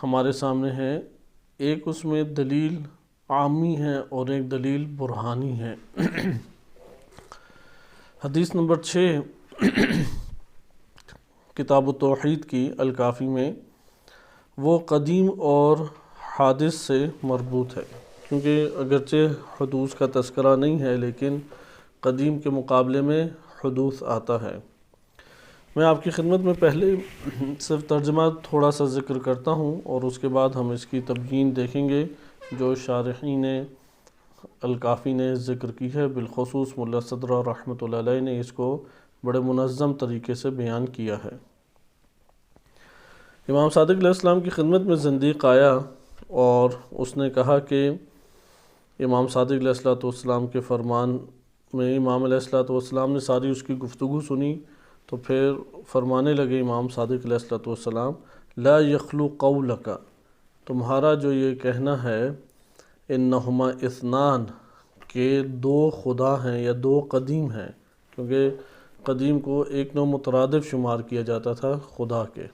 ہمارے سامنے ہے، ایک اس میں دلیل عامی ہے اور ایک دلیل برہانی ہے۔ حدیث نمبر 6 کتاب التوحید کی الکافی میں، وہ قدیم اور حادث سے مربوط ہے، کیونکہ اگرچہ حدوث کا تذکرہ نہیں ہے لیکن قدیم کے مقابلے میں حدوث آتا ہے۔ میں آپ کی خدمت میں پہلے صرف ترجمہ تھوڑا سا ذکر کرتا ہوں اور اس کے بعد ہم اس کی تبیین دیکھیں گے جو شارحین الکافی نے ذکر کی ہے، بالخصوص ملا صدرہ رحمۃ اللہ علیہ نے اس کو بڑے منظم طریقے سے بیان کیا ہے۔ امام صادق علیہ السلام کی خدمت میں زندیق آیا اور اس نے کہا کہ امام صادق علیہ السلام کے فرمان میں امام علیہ السلام نے ساری اس کی گفتگو سنی، تو پھر فرمانے لگے امام صادق علیہ السلام، لا یخلو قولک، تمہارا جو یہ کہنا ہے انہما اثنان، کہ دو خدا ہیں یا دو قدیم ہیں، کیونکہ قدیم کو ایک نوع مترادف شمار کیا جاتا تھا خدا کے۔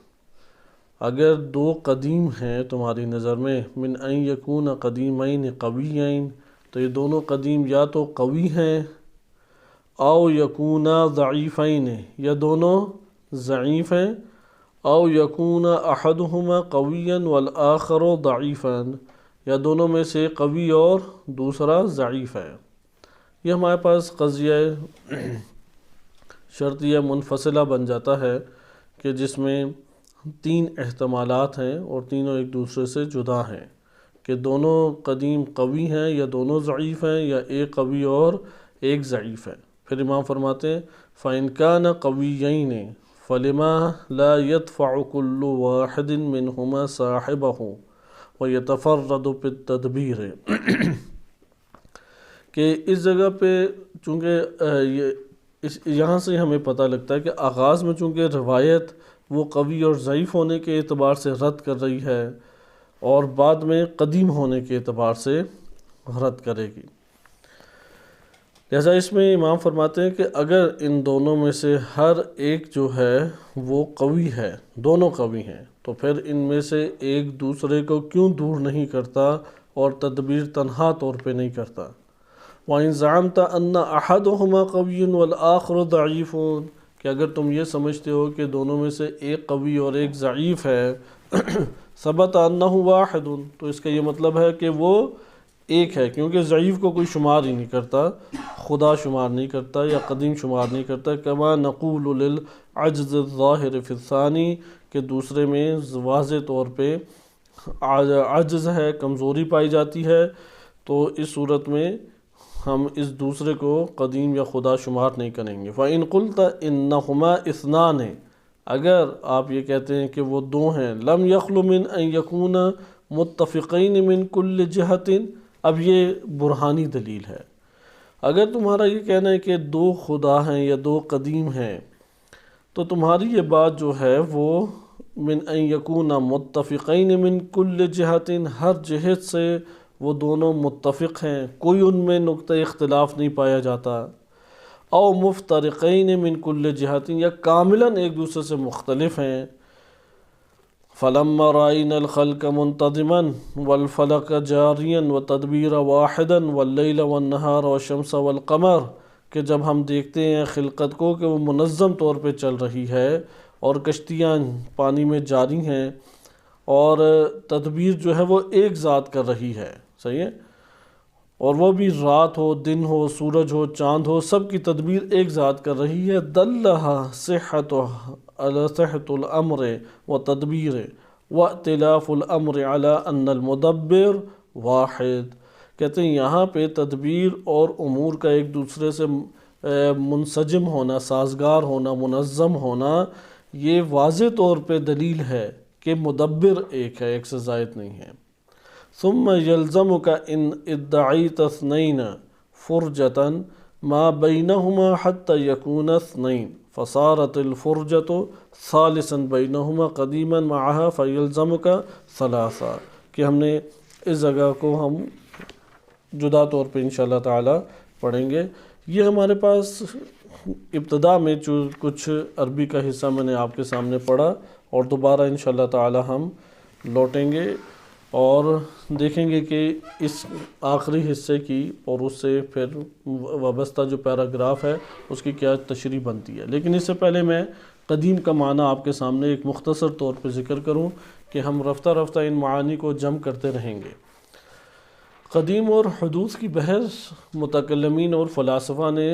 اگر دو قدیم ہیں تمہاری نظر میں، من ان یکون قدیمین قویین، تو یہ دونوں قدیم یا تو قوی ہیں، او یکون ضعیفین، یا دونوں ضعیف ہیں، او یکون احدہما قویا والآخر ضعیفا، یا دونوں میں سے قوی اور دوسرا ضعیف ہے۔ یہ ہمارے پاس قضیہ شرطیہ منفصلہ بن جاتا ہے کہ جس میں تین احتمالات ہیں اور تینوں ایک دوسرے سے جدا ہیں، کہ دونوں قدیم قوی ہیں یا دونوں ضعیف ہیں یا ایک قوی اور ایک ضعیف ہے۔ پھر امام فرماتے ہیں فَإِنْ كَانَ قَوِيَّيْنِ فَلِمَا لَا يَدْفَعُ كُلُّ وَاحِدٍ مِّنْهُمَا صَاحِبَهُ وَيَتَفَرَّدُ بِالتَّدْبِيرِ، کہ اس جگہ پہ چونکہ یہاں سے ہمیں پتہ لگتا ہے کہ آغاز میں چونکہ روایت وہ قوی اور ضعیف ہونے کے اعتبار سے رد کر رہی ہے اور بعد میں قدیم ہونے کے اعتبار سے رد کرے گی، لہذا اس میں امام فرماتے ہیں کہ اگر ان دونوں میں سے ہر ایک جو ہے وہ قوی ہے، دونوں قوی ہیں، تو پھر ان میں سے ایک دوسرے کو کیوں دور نہیں کرتا اور تدبیر تنہا طور پہ نہیں کرتا۔ وَإِنْ زَعَمْتَ أَنَّ أَحَدُهُمَا قَوِيٌّ وَالْآخَرُ ضَعِيفٌ، کہ اگر تم یہ سمجھتے ہو کہ دونوں میں سے ایک قوی اور ایک ضعیف ہے، ثَبَتَ أَنَّهُ وَاحِدٌ، تو اس کا یہ مطلب ہے کہ وہ ایک ہے، کیونکہ ضعیف کو کوئی شمار ہی نہیں کرتا، خدا شمار نہیں کرتا یا قدیم شمار نہیں کرتا۔ كما نقول للعجز الظاہر فی الثانی، کہ دوسرے میں واضح طور پہ عجز ہے، کمزوری پائی جاتی ہے، تو اس صورت میں ہم اس دوسرے کو قدیم یا خدا شمار نہیں کریں گے۔ فَإِن قُلْتَ إِنَّهُمَا اثْنَانِ، اگر آپ یہ کہتے ہیں کہ وہ دو ہیں، لم يخل من ان يكون متفقین من كل جہۃ، اب یہ برہانی دلیل ہے۔ اگر تمہارا یہ کہنا ہے کہ دو خدا ہیں یا دو قدیم ہیں، تو تمہاری یہ بات جو ہے وہ من ان یکون متفقین من کل جہت، ہر جہت سے وہ دونوں متفق ہیں، کوئی ان میں نقطہ اختلاف نہیں پایا جاتا، او مفترقین من کل جہت، یا کاملاً ایک دوسرے سے مختلف ہیں۔ فَلَمَّا رَأَيْنَا الْخَلْقَ مُنْتَظِمًا وَالْفَلَكَ جَارِيًا وَالتَّدْبِيرَ وَاحِدًا وَاللَّيْلَ وَالنَّهَارَ وَالشَّمْسَ وَالْقَمَرَ، کہ جب ہم دیکھتے ہیں خلقت کو کہ وہ منظم طور پہ چل رہی ہے اور کشتیاں پانی میں جاری ہیں اور تدبیر جو ہے وہ ایک ذات کر رہی ہے، صحیح ہے، اور وہ بھی رات ہو، دن ہو، سورج ہو، چاند ہو، سب کی تدبیر ایک ذات کر رہی ہے، دلہا صحت الامر و تدبیر و ائتلاف الامر علی ان المدبر واحد، کہتے ہیں یہاں پہ تدبیر اور امور کا ایک دوسرے سے منسجم ہونا، سازگار ہونا، منظم ہونا، یہ واضح طور پہ دلیل ہے کہ مدبر ایک ہے، ایک سے زائد نہیں ہے۔ ثم یلزمک ان ادعیت اثنین فرجۃ ما بینہما حتی یکون اثنین فصارت الفرجۃ ثالثا بینہما قدیما معہا فیلزمک ثلاثا، کہ ہم نے اس جگہ کو ہم جدا طور پہ انشاءاللہ تعالی پڑھیں گے۔ یہ ہمارے پاس ابتدا میں جو کچھ عربی کا حصہ میں نے آپ کے سامنے پڑھا، اور دوبارہ انشاءاللہ تعالی ہم لوٹیں گے اور دیکھیں گے کہ اس آخری حصے کی اور اس سے پھر وابستہ جو پیراگراف ہے اس کی کیا تشریح بنتی ہے. لیکن اس سے پہلے میں قدیم کا معنی آپ کے سامنے ایک مختصر طور پہ ذکر کروں کہ ہم رفتہ رفتہ ان معانی کو جمع کرتے رہیں گے. قدیم اور حدوث کی بحث متکلمین اور فلاسفہ نے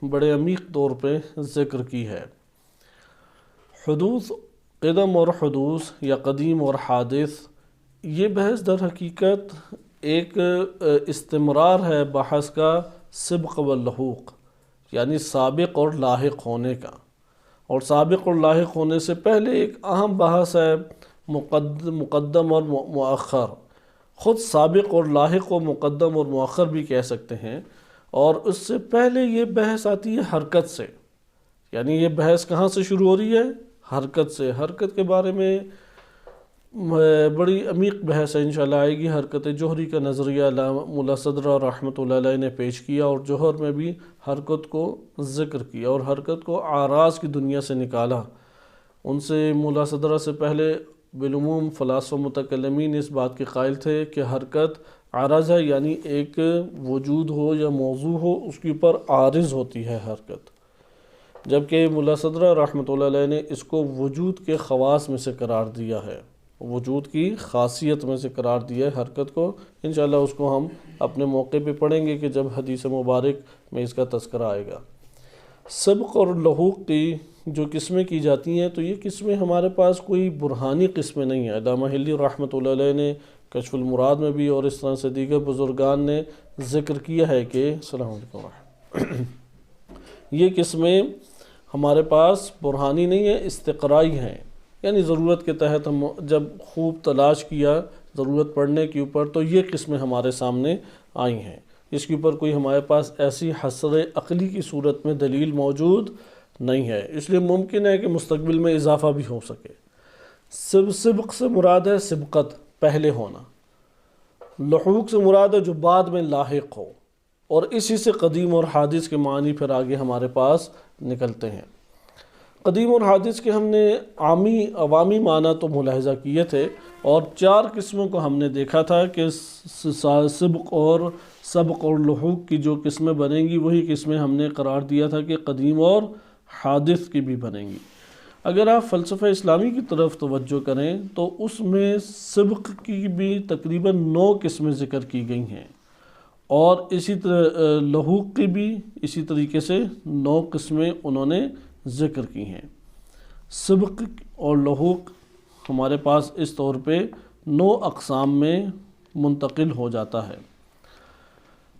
بڑے عمیق طور پہ ذکر کی ہے. حدوث، قدم اور حدوث یا قدیم اور حادث، یہ بحث در حقیقت ایک استمرار ہے بحث کا سبق و لحوق، یعنی سابق اور لاحق ہونے کا. اور سابق اور لاحق ہونے سے پہلے ایک اہم بحث ہے مقدم اور مؤخر. خود سابق اور لاحق کو مقدم اور مؤخر بھی کہہ سکتے ہیں. اور اس سے پہلے یہ بحث آتی ہے حرکت سے. یعنی یہ بحث کہاں سے شروع ہو رہی ہے؟ حرکت سے. حرکت کے بارے میں بڑی عمیق بحث ہے انشاءاللہ آئے گی. حرکت جوہری کا نظریہ مولا صدرہ رحمۃ اللہ علیہ نے پیش کیا اور جوہر میں بھی حرکت کو ذکر کیا اور حرکت کو اعراض کی دنیا سے نکالا. ان سے مولا صدرہ سے پہلے بالعموم فلاسفہ متکلمین اس بات کے قائل تھے کہ حرکت عارض ہے، یعنی ایک وجود ہو یا موضوع ہو اس کے اوپر عارض ہوتی ہے حرکت. جبکہ مولا صدرہ رحمۃ اللہ علیہ نے اس کو وجود کے خواص میں سے قرار دیا ہے، وجود کی خاصیت میں سے قرار دیا ہے حرکت کو. انشاءاللہ اس کو ہم اپنے موقع پہ پڑھیں گے کہ جب حدیث مبارک میں اس کا تذکرہ آئے گا. سبق اور لحوق کی جو قسمیں کی جاتی ہیں تو یہ قسمیں ہمارے پاس کوئی برہانی قسمیں نہیں ہیں. علامہ حلی رحمۃ اللہ علیہ نے کشف المراد میں بھی اور اس طرح سے دیگر بزرگان نے ذکر کیا ہے کہ السلام علیکم یہ قسمیں ہمارے پاس برہانی نہیں ہیں، استقرائی ہیں. یعنی ضرورت کے تحت ہم جب خوب تلاش کیا ضرورت پڑنے کے اوپر تو یہ قسمیں ہمارے سامنے آئی ہیں. اس کے اوپر کوئی ہمارے پاس ایسی حصر عقلی کی صورت میں دلیل موجود نہیں ہے. اس لیے ممکن ہے کہ مستقبل میں اضافہ بھی ہو سکے. سبق سے مراد ہے سبقت، پہلے ہونا. لحوق سے مراد ہے جو بعد میں لاحق ہو. اور اسی سے قدیم اور حادث کے معنی پھر آگے ہمارے پاس نکلتے ہیں. قدیم اور حادث کے ہم نے عوامی معنی تو ملاحظہ کیے تھے اور 4 قسموں کو ہم نے دیکھا تھا کہ سبق اور لحوق کی جو قسمیں بنیں گی وہی قسمیں ہم نے قرار دیا تھا کہ قدیم اور حادث کی بھی بنیں گی. اگر آپ فلسفہ اسلامی کی طرف توجہ کریں تو اس میں سبق کی بھی تقریباً 9 قسمیں ذکر کی گئی ہیں اور اسی طرح لحوق کی بھی اسی طریقے سے 9 قسمیں انہوں نے ذکر کی ہیں. سبق اور لحوق ہمارے پاس اس طور پہ 9 اقسام میں منتقل ہو جاتا ہے.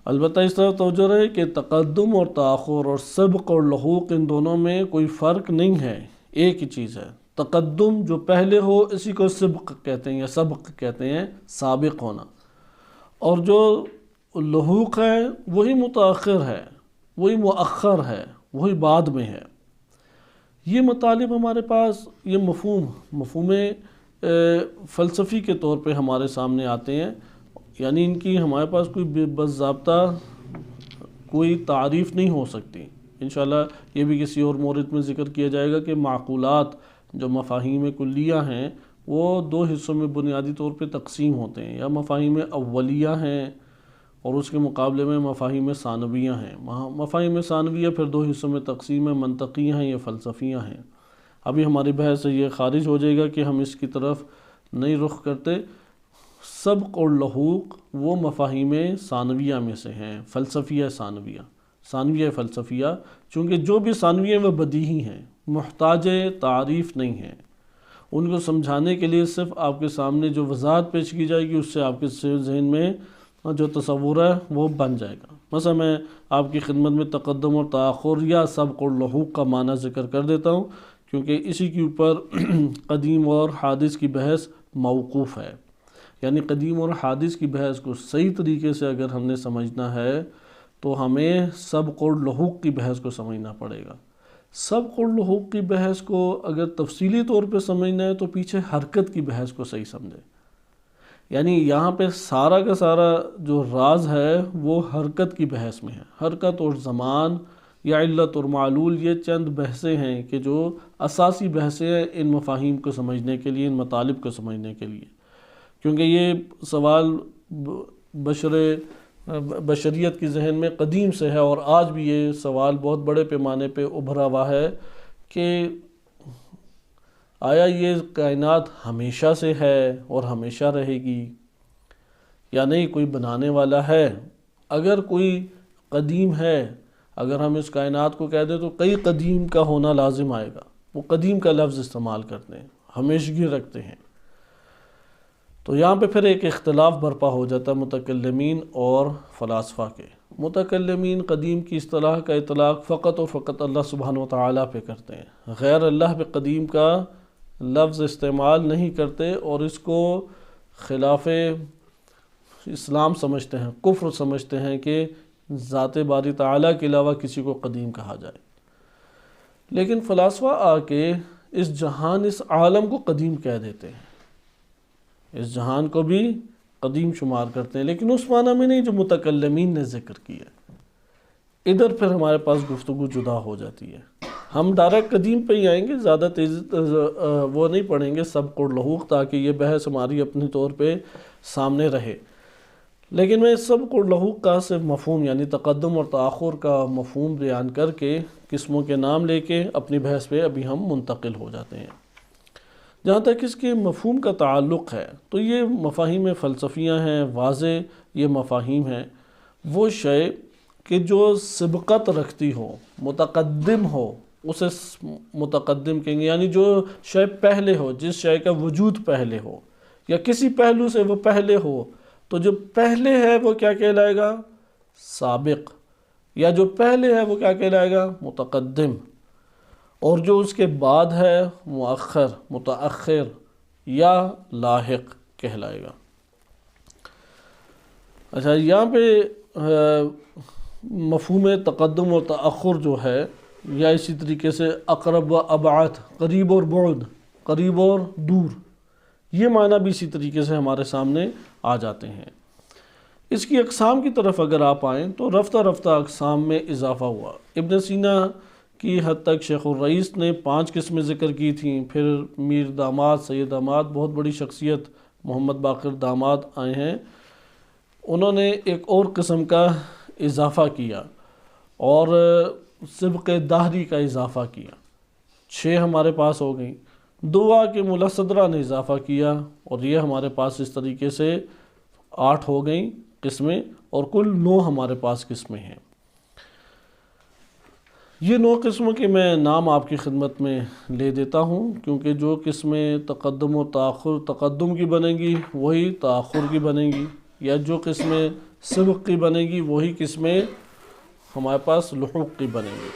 البتہ اس طرح توجہ رہے کہ تقدم اور تاخر اور سبق اور لحوق ان دونوں میں کوئی فرق نہیں ہے، ایک ہی چیز ہے. تقدم جو پہلے ہو اسی کو سبق کہتے ہیں یا سبق کہتے ہیں، سابق ہونا. اور جو لحوق ہے وہی متاخر ہے، وہی مؤخر ہے، وہی بعد میں ہے. یہ مطالب ہمارے پاس یہ مفہوم فلسفی کے طور پہ ہمارے سامنے آتے ہیں. یعنی ان کی ہمارے پاس کوئی باضابطہ کوئی تعریف نہیں ہو سکتی. انشاءاللہ یہ بھی کسی اور مورد میں ذکر کیا جائے گا کہ معقولات جو مفاہیم کلیہ ہیں وہ 2 حصوں میں بنیادی طور پہ تقسیم ہوتے ہیں، یا مفاہیم اولیہ ہیں اور اس کے مقابلے میں مفاہیم ثانویہ ہیں. مفاہیم ثانویہ پھر 2 حصوں میں تقسیم ہے، منطقیہ ہیں یا فلسفیہ ہیں. ابھی ہماری بحث سے یہ خارج ہو جائے گا کہ ہم اس کی طرف نہیں رخ کرتے. سبق اور لحوق وہ مفاہیم ثانویہ میں سے ہیں، فلسفیہ ثانویہ فلسفیہ. چونکہ جو بھی ثانویہ وہ بدیہی ہیں، محتاج تعریف نہیں ہیں. ان کو سمجھانے کے لیے صرف آپ کے سامنے جو وضاحت پیش کی جائے گی اس سے آپ کے ذہن میں جو تصور ہے وہ بن جائے گا. مثلا میں آپ کی خدمت میں تقدم اور تاخر یا سبق اور لحوق کا معنی ذکر کر دیتا ہوں کیونکہ اسی کے اوپر قدیم اور حادث کی بحث موقوف ہے. یعنی قدیم اور حادث کی بحث کو صحیح طریقے سے اگر ہم نے سمجھنا ہے تو ہمیں سبق اور لحوق کی بحث کو سمجھنا پڑے گا. سبق اور لحوق کی بحث کو اگر تفصیلی طور پہ سمجھنا ہے تو پیچھے حرکت کی بحث کو صحیح سمجھیں. یعنی یہاں پہ سارا کا سارا جو راز ہے وہ حرکت کی بحث میں ہے. حرکت اور زمان یا علت اور معلول یہ چند بحثیں ہیں کہ جو اساسی بحثیں ہیں ان مفاہیم کو سمجھنے کے لیے، ان مطالب کو سمجھنے کے لیے. کیونکہ یہ سوال بشریت کی ذہن میں قدیم سے ہے، اور آج بھی یہ سوال بہت بڑے پیمانے پہ ابھرا ہوا ہے کہ آیا یہ کائنات ہمیشہ سے ہے اور ہمیشہ رہے گی یا نہیں، کوئی بنانے والا ہے؟ اگر کوئی قدیم ہے، اگر ہم اس کائنات کو کہہ دیں تو کئی قدیم کا ہونا لازم آئے گا۔ وہ قدیم کا لفظ استعمال کرتے ہیں، ہمیشگی رکھتے ہیں۔ تو یہاں پہ پھر ایک اختلاف برپا ہو جاتا ہے متکلمین اور فلاسفہ کے۔ متکلمین قدیم کی اصطلاح کا اطلاق فقط اور فقط اللہ سبحانہ وتعالیٰ پہ کرتے ہیں، غیر اللہ پہ قدیم کا لفظ استعمال نہیں کرتے، اور اس کو خلاف اسلام سمجھتے ہیں، کفر سمجھتے ہیں کہ ذات باری تعالیٰ کے علاوہ کسی کو قدیم کہا جائے۔ لیکن فلاسفہ آ کے اس جہان، اس عالم کو قدیم کہہ دیتے ہیں، اس جہان کو بھی قدیم شمار کرتے ہیں، لیکن اس معنی میں نہیں جو متکلمین نے ذکر کیا۔ ادھر پھر ہمارے پاس گفتگو جدا ہو جاتی ہے۔ ہم ڈائریکٹ قدیم پہ ہی آئیں گے، زیادہ تیزی وہ نہیں پڑھیں گے سب قر لحوق، تاکہ یہ بحث ہماری اپنے طور پہ سامنے رہے۔ لیکن میں سب قر لحوق کا صرف مفہوم، یعنی تقدم اور تاخر کا مفہوم بیان کر کے قسموں کے نام لے کے اپنی بحث پہ ابھی ہم منتقل ہو جاتے ہیں۔ جہاں تک اس کے مفہوم کا تعلق ہے تو یہ مفاہیم فلسفیاں ہیں، واضح یہ مفاہیم ہیں۔ وہ شے کہ جو سبقت رکھتی ہو، متقدم ہو، اسے متقدم کہیں گے، یعنی جو شے پہلے ہو، جس شے کا وجود پہلے ہو یا کسی پہلو سے وہ پہلے ہو، تو جو پہلے ہے وہ کیا کہلائے گا؟ سابق، یا جو پہلے ہے وہ کیا کہلائے گا؟ متقدم، اور جو اس کے بعد ہے مؤخر، متأخر یا لاحق کہلائے گا۔ اچھا، یہاں پہ مفہوم تقدم اور تأخر جو ہے، یا اسی طریقے سے اقرب و ابعد، قریب اور بعد، قریب اور دور، یہ معنی بھی اسی طریقے سے ہمارے سامنے آ جاتے ہیں۔ اس کی اقسام کی طرف اگر آپ آئیں تو رفتہ رفتہ اقسام میں اضافہ ہوا۔ ابن سینا کی حد تک شیخ الرئیس نے 5 قسمیں ذکر کی تھیں، پھر میر داماد، سید داماد، بہت بڑی شخصیت محمد باقر داماد آئے ہیں، انہوں نے ایک اور قسم کا اضافہ کیا اور سبق دہری کا اضافہ کیا۔ 6 ہمارے پاس ہو گئیں۔ 2 کے ملا صدرہ نے اضافہ کیا، اور یہ ہمارے پاس اس طریقے سے 8 ہو گئیں قسمیں، اور کل 9 ہمارے پاس قسمیں ہیں۔ یہ 9 قسموں کے میں نام آپ کی خدمت میں لے دیتا ہوں، کیونکہ جو قسمیں تقدم و تاخر، تقدم کی بنیں گی وہی تاخر کی بنیں گی، یا جو قسمیں سبق کی بنیں گی وہی قسمیں ہمارے پاس لحوق کی بنیں گی۔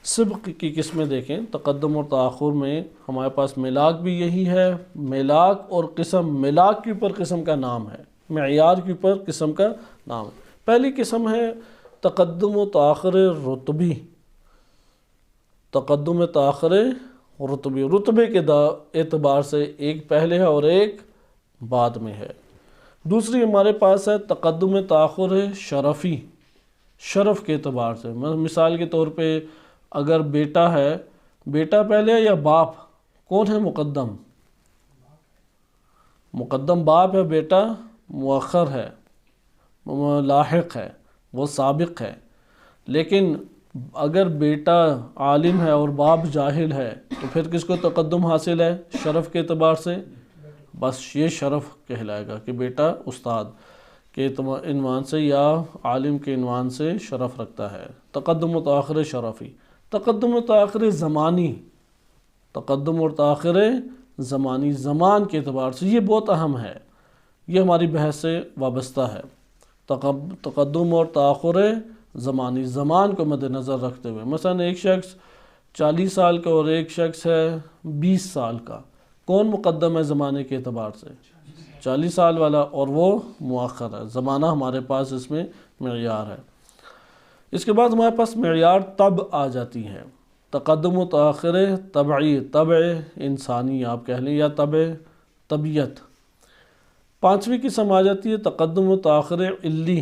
سبق کی قسمیں دیکھیں، تقدم اور تاخر میں ہمارے پاس ملاک بھی یہی ہے۔ ملاک اور قسم، ملاک کے اوپر قسم کا نام ہے، معیار کے اوپر قسم کا نام ہے۔ پہلی قسم ہے تقدم و تاخر رتبی۔ تقدم تاخر رتبی، رتبے کے اعتبار سے ایک پہلے ہے اور ایک بعد میں ہے۔ دوسری ہمارے پاس ہے تقدم تاخر شرفی، شرف کے اعتبار سے۔ مثال کے طور پہ اگر بیٹا ہے، بیٹا پہلے ہے یا باپ؟ کون ہے مقدم؟ مقدم باپ ہے، بیٹا مؤخر ہے، لاحق ہے، وہ سابق ہے۔ لیکن اگر بیٹا عالم ہے اور باپ جاہل ہے تو پھر کس کو تقدم حاصل ہے شرف کے اعتبار سے؟ بس یہ شرف کہلائے گا کہ بیٹا استاد کے عنوان سے یا عالم کے عنوان سے شرف رکھتا ہے۔ تقدم و تاخر شرفی۔ تقدم و تاخر زمانی، تقدم اور تاخر زمانی، زمان کے اعتبار سے یہ بہت اہم ہے، یہ ہماری بحث سے وابستہ ہے۔ تقدم اور تاخر زمانی، زمان کو مد نظر رکھتے ہوئے، مثلا ایک شخص 40 سال کا اور ایک شخص ہے 20 سال کا، کون مقدم ہے زمانے کے اعتبار سے؟ 40 سال والا، اور وہ مؤخر ہے۔ زمانہ ہمارے پاس اس میں معیار ہے۔ اس کے بعد ہمارے پاس معیار طبع آ جاتی ہے۔ تقدم و تاخر طبعی، طبع انسانی آپ کہہ لیں، یا طبع طبیعت۔ 5ویں قسم آ جاتی ہے تقدم و تاخر علی،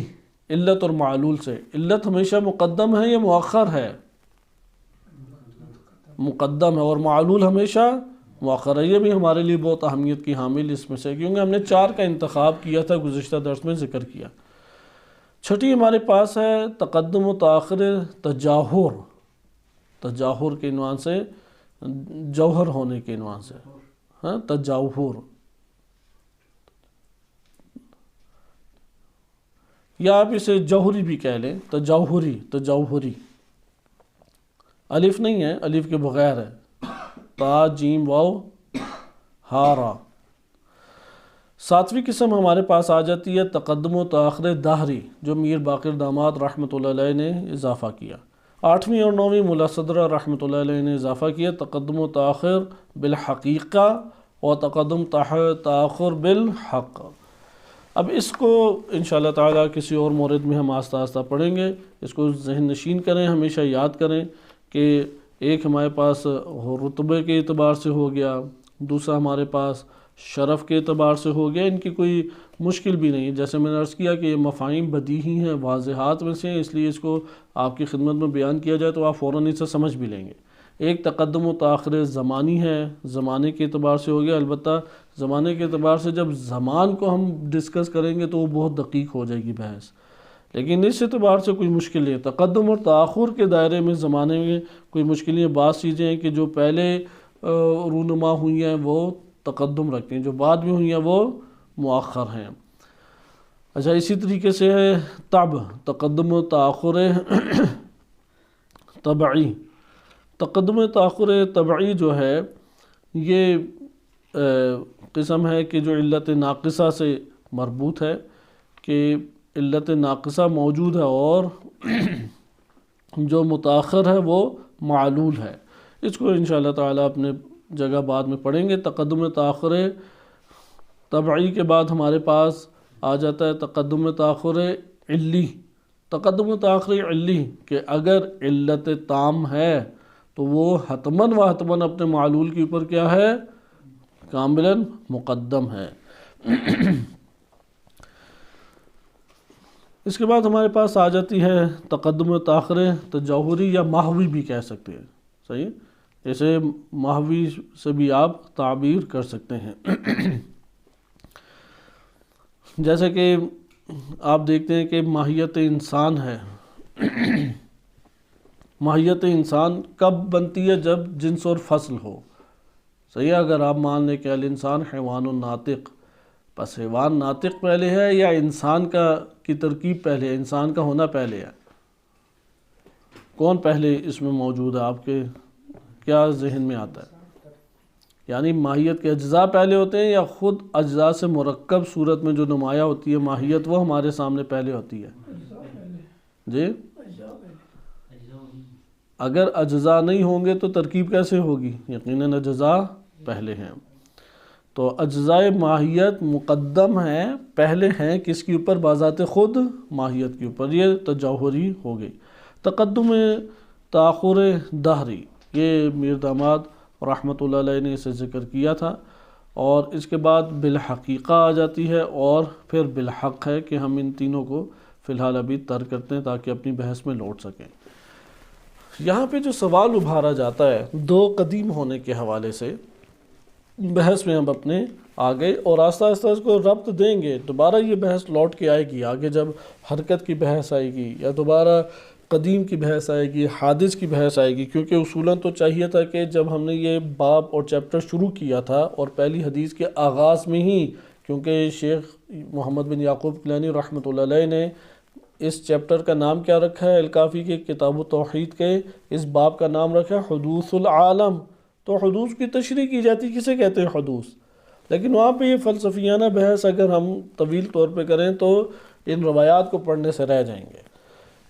علت اور معلول سے۔ علت ہمیشہ مقدم ہے یا مؤخر ہے؟ مقدم ہے، اور معلول ہمیشہ مؤخر ہے، یہ بھی ہمارے لیے بہت اہمیت کی حامل اس میں سے، کیونکہ ہم نے 4 کا انتخاب کیا تھا، گزشتہ درس میں ذکر کیا۔ چھٹی ہمارے پاس ہے تقدم و تاخر تجاہر، تجاہر کے عنوان سے، جوہر ہونے کے عنوان سے، ہاں تجاہر، یا آپ اسے جوہری بھی کہہ لیں، تجاہری، تجاہری، الف نہیں ہے، الف کے بغیر ہے، تا جیم واو ہا را۔ 7ویں قسم ہمارے پاس آ جاتی ہے تقدم و تاخر دہری، جو میر باقر داماد رحمۃ اللہ علیہ نے اضافہ کیا۔ 8ویں اور 9ویں ملا صدرہ رحمۃ اللہ علیہ نے اضافہ کیا تقدم و تاخر بالحقیقہ اور تقدم تاخر بالحق۔ اب اس کو انشاءاللہ تعالیٰ کسی اور مورد میں ہم آہستہ آہستہ پڑھیں گے، اس کو ذہن نشین کریں، ہمیشہ یاد کریں کہ ایک ہمارے پاس رتبے کے اعتبار سے ہو گیا، دوسرا ہمارے پاس شرف کے اعتبار سے ہو گیا، ان کی کوئی مشکل بھی نہیں ہے۔ جیسے میں نے عرض کیا کہ یہ مفاہیم بدیہی ہیں، واضحات میں سے ہیں، اس لیے اس کو آپ کی خدمت میں بیان کیا جائے تو آپ فوراً اسے سمجھ بھی لیں گے۔ ایک تقدم و تاخر زمانی ہے، زمانے کے اعتبار سے ہو گیا، البتہ زمانے کے اعتبار سے جب زمان کو ہم ڈسکس کریں گے تو وہ بہت دقیق ہو جائے گی بحث، لیکن اس اعتبار سے کوئی مشکل نہیں ہے۔ تقدم اور تاخر کے دائرے میں زمانے میں کوئی مشکل نہیں ہے، بعض چیزیں ہیں کہ جو پہلے رونما ہوئی ہیں وہ تقدم رکھتی ہیں، جو بعد میں ہوئی ہیں وہ مؤخر ہیں۔ اچھا، اسی طریقے سے ہے تب، تقدم و تاخر طبعی۔ تقدم و تاخر طبعی جو ہے یہ قسم ہے کہ جو علت ناقصہ سے مربوط ہے، کہ علت ناقصہ موجود ہے اور جو متاخر ہے وہ معلول ہے۔ اس کو انشاءاللہ تعالیٰ اپنے جگہ بعد میں پڑھیں گے۔ تقدم تاخر طبعی کے بعد ہمارے پاس آ جاتا ہے تقدم تاخر علی۔ تقدم تاخر علی کہ اگر علت تام ہے تو وہ حتماً و حتماً اپنے معلول کے اوپر کیا ہے؟ کاملاً مقدم ہے۔ اس کے بعد ہمارے پاس آ جاتی ہے تقدم تاخر تجوہری یا محوی بھی کہہ سکتے ہیں، صحیح، اسے محوی سے بھی آپ تعبیر کر سکتے ہیں۔ جیسے کہ آپ دیکھتے ہیں کہ ماہیت انسان ہے، ماہیت انسان کب بنتی ہے؟ جب جنس اور فصل ہو، صحیح ہے۔ اگر آپ مان لیں کہ الانسان حیوان ناطق، بس حیوان ناطق پہلے ہے یا انسان کی ترکیب پہلے ہے، انسان کا ہونا پہلے ہے؟ کون پہلے اس میں موجود ہے؟ آپ کے کیا ذہن میں آتا ہے؟ یعنی ماہیت کے اجزاء پہلے ہوتے ہیں یا خود اجزاء سے مرکب صورت میں جو نمایاں ہوتی ہے ماہیت وہ ہمارے سامنے پہلے ہوتی ہے؟ جی، اگر اجزاء نہیں ہوں گے تو ترکیب کیسے ہوگی؟ یقیناً اجزاء پہلے ہیں، تو اجزاء ماہیت مقدم ہیں، پہلے ہیں کس کے اوپر؟ بذات خود ماہیت کے اوپر۔ یہ تجوہری ہو گئی۔ تقدم تاخر دہری، یہ میر داماد رحمۃ اللہ علیہ نے اسے ذکر کیا تھا، اور اس کے بعد بالحقیقہ آ جاتی ہے، اور پھر بالحق ہے کہ ہم ان تینوں کو فی الحال ابھی ترک کرتے ہیں تاکہ اپنی بحث میں لوٹ سکیں۔ یہاں پہ جو سوال ابھارا جاتا ہے دو قدیم ہونے کے حوالے سے، بحث میں ہم اپنے آگے اور آہستہ آہستہ اس کو ربط دیں گے، دوبارہ یہ بحث لوٹ کے آئے گی آگے جب حرکت کی بحث آئے گی یا دوبارہ قدیم کی بحث آئے گی، حادث کی بحث آئے گی، کیونکہ اصولاً تو چاہیے تھا کہ جب ہم نے یہ باب اور چیپٹر شروع کیا تھا اور پہلی حدیث کے آغاز میں ہی، کیونکہ شیخ محمد بن یعقوب کلانی رحمۃ اللہ علیہ نے اس چیپٹر کا نام کیا رکھا ہے الکافی کے کتاب التوحید کے، اس باب کا نام رکھا ہے حدوث العالم، تو حدوث کی تشریح کی جاتی، کسے کہتے ہیں حدوث؟ لیکن وہاں پہ یہ فلسفیانہ بحث اگر ہم طویل طور پہ کریں تو ان روایات کو پڑھنے سے رہ جائیں گے،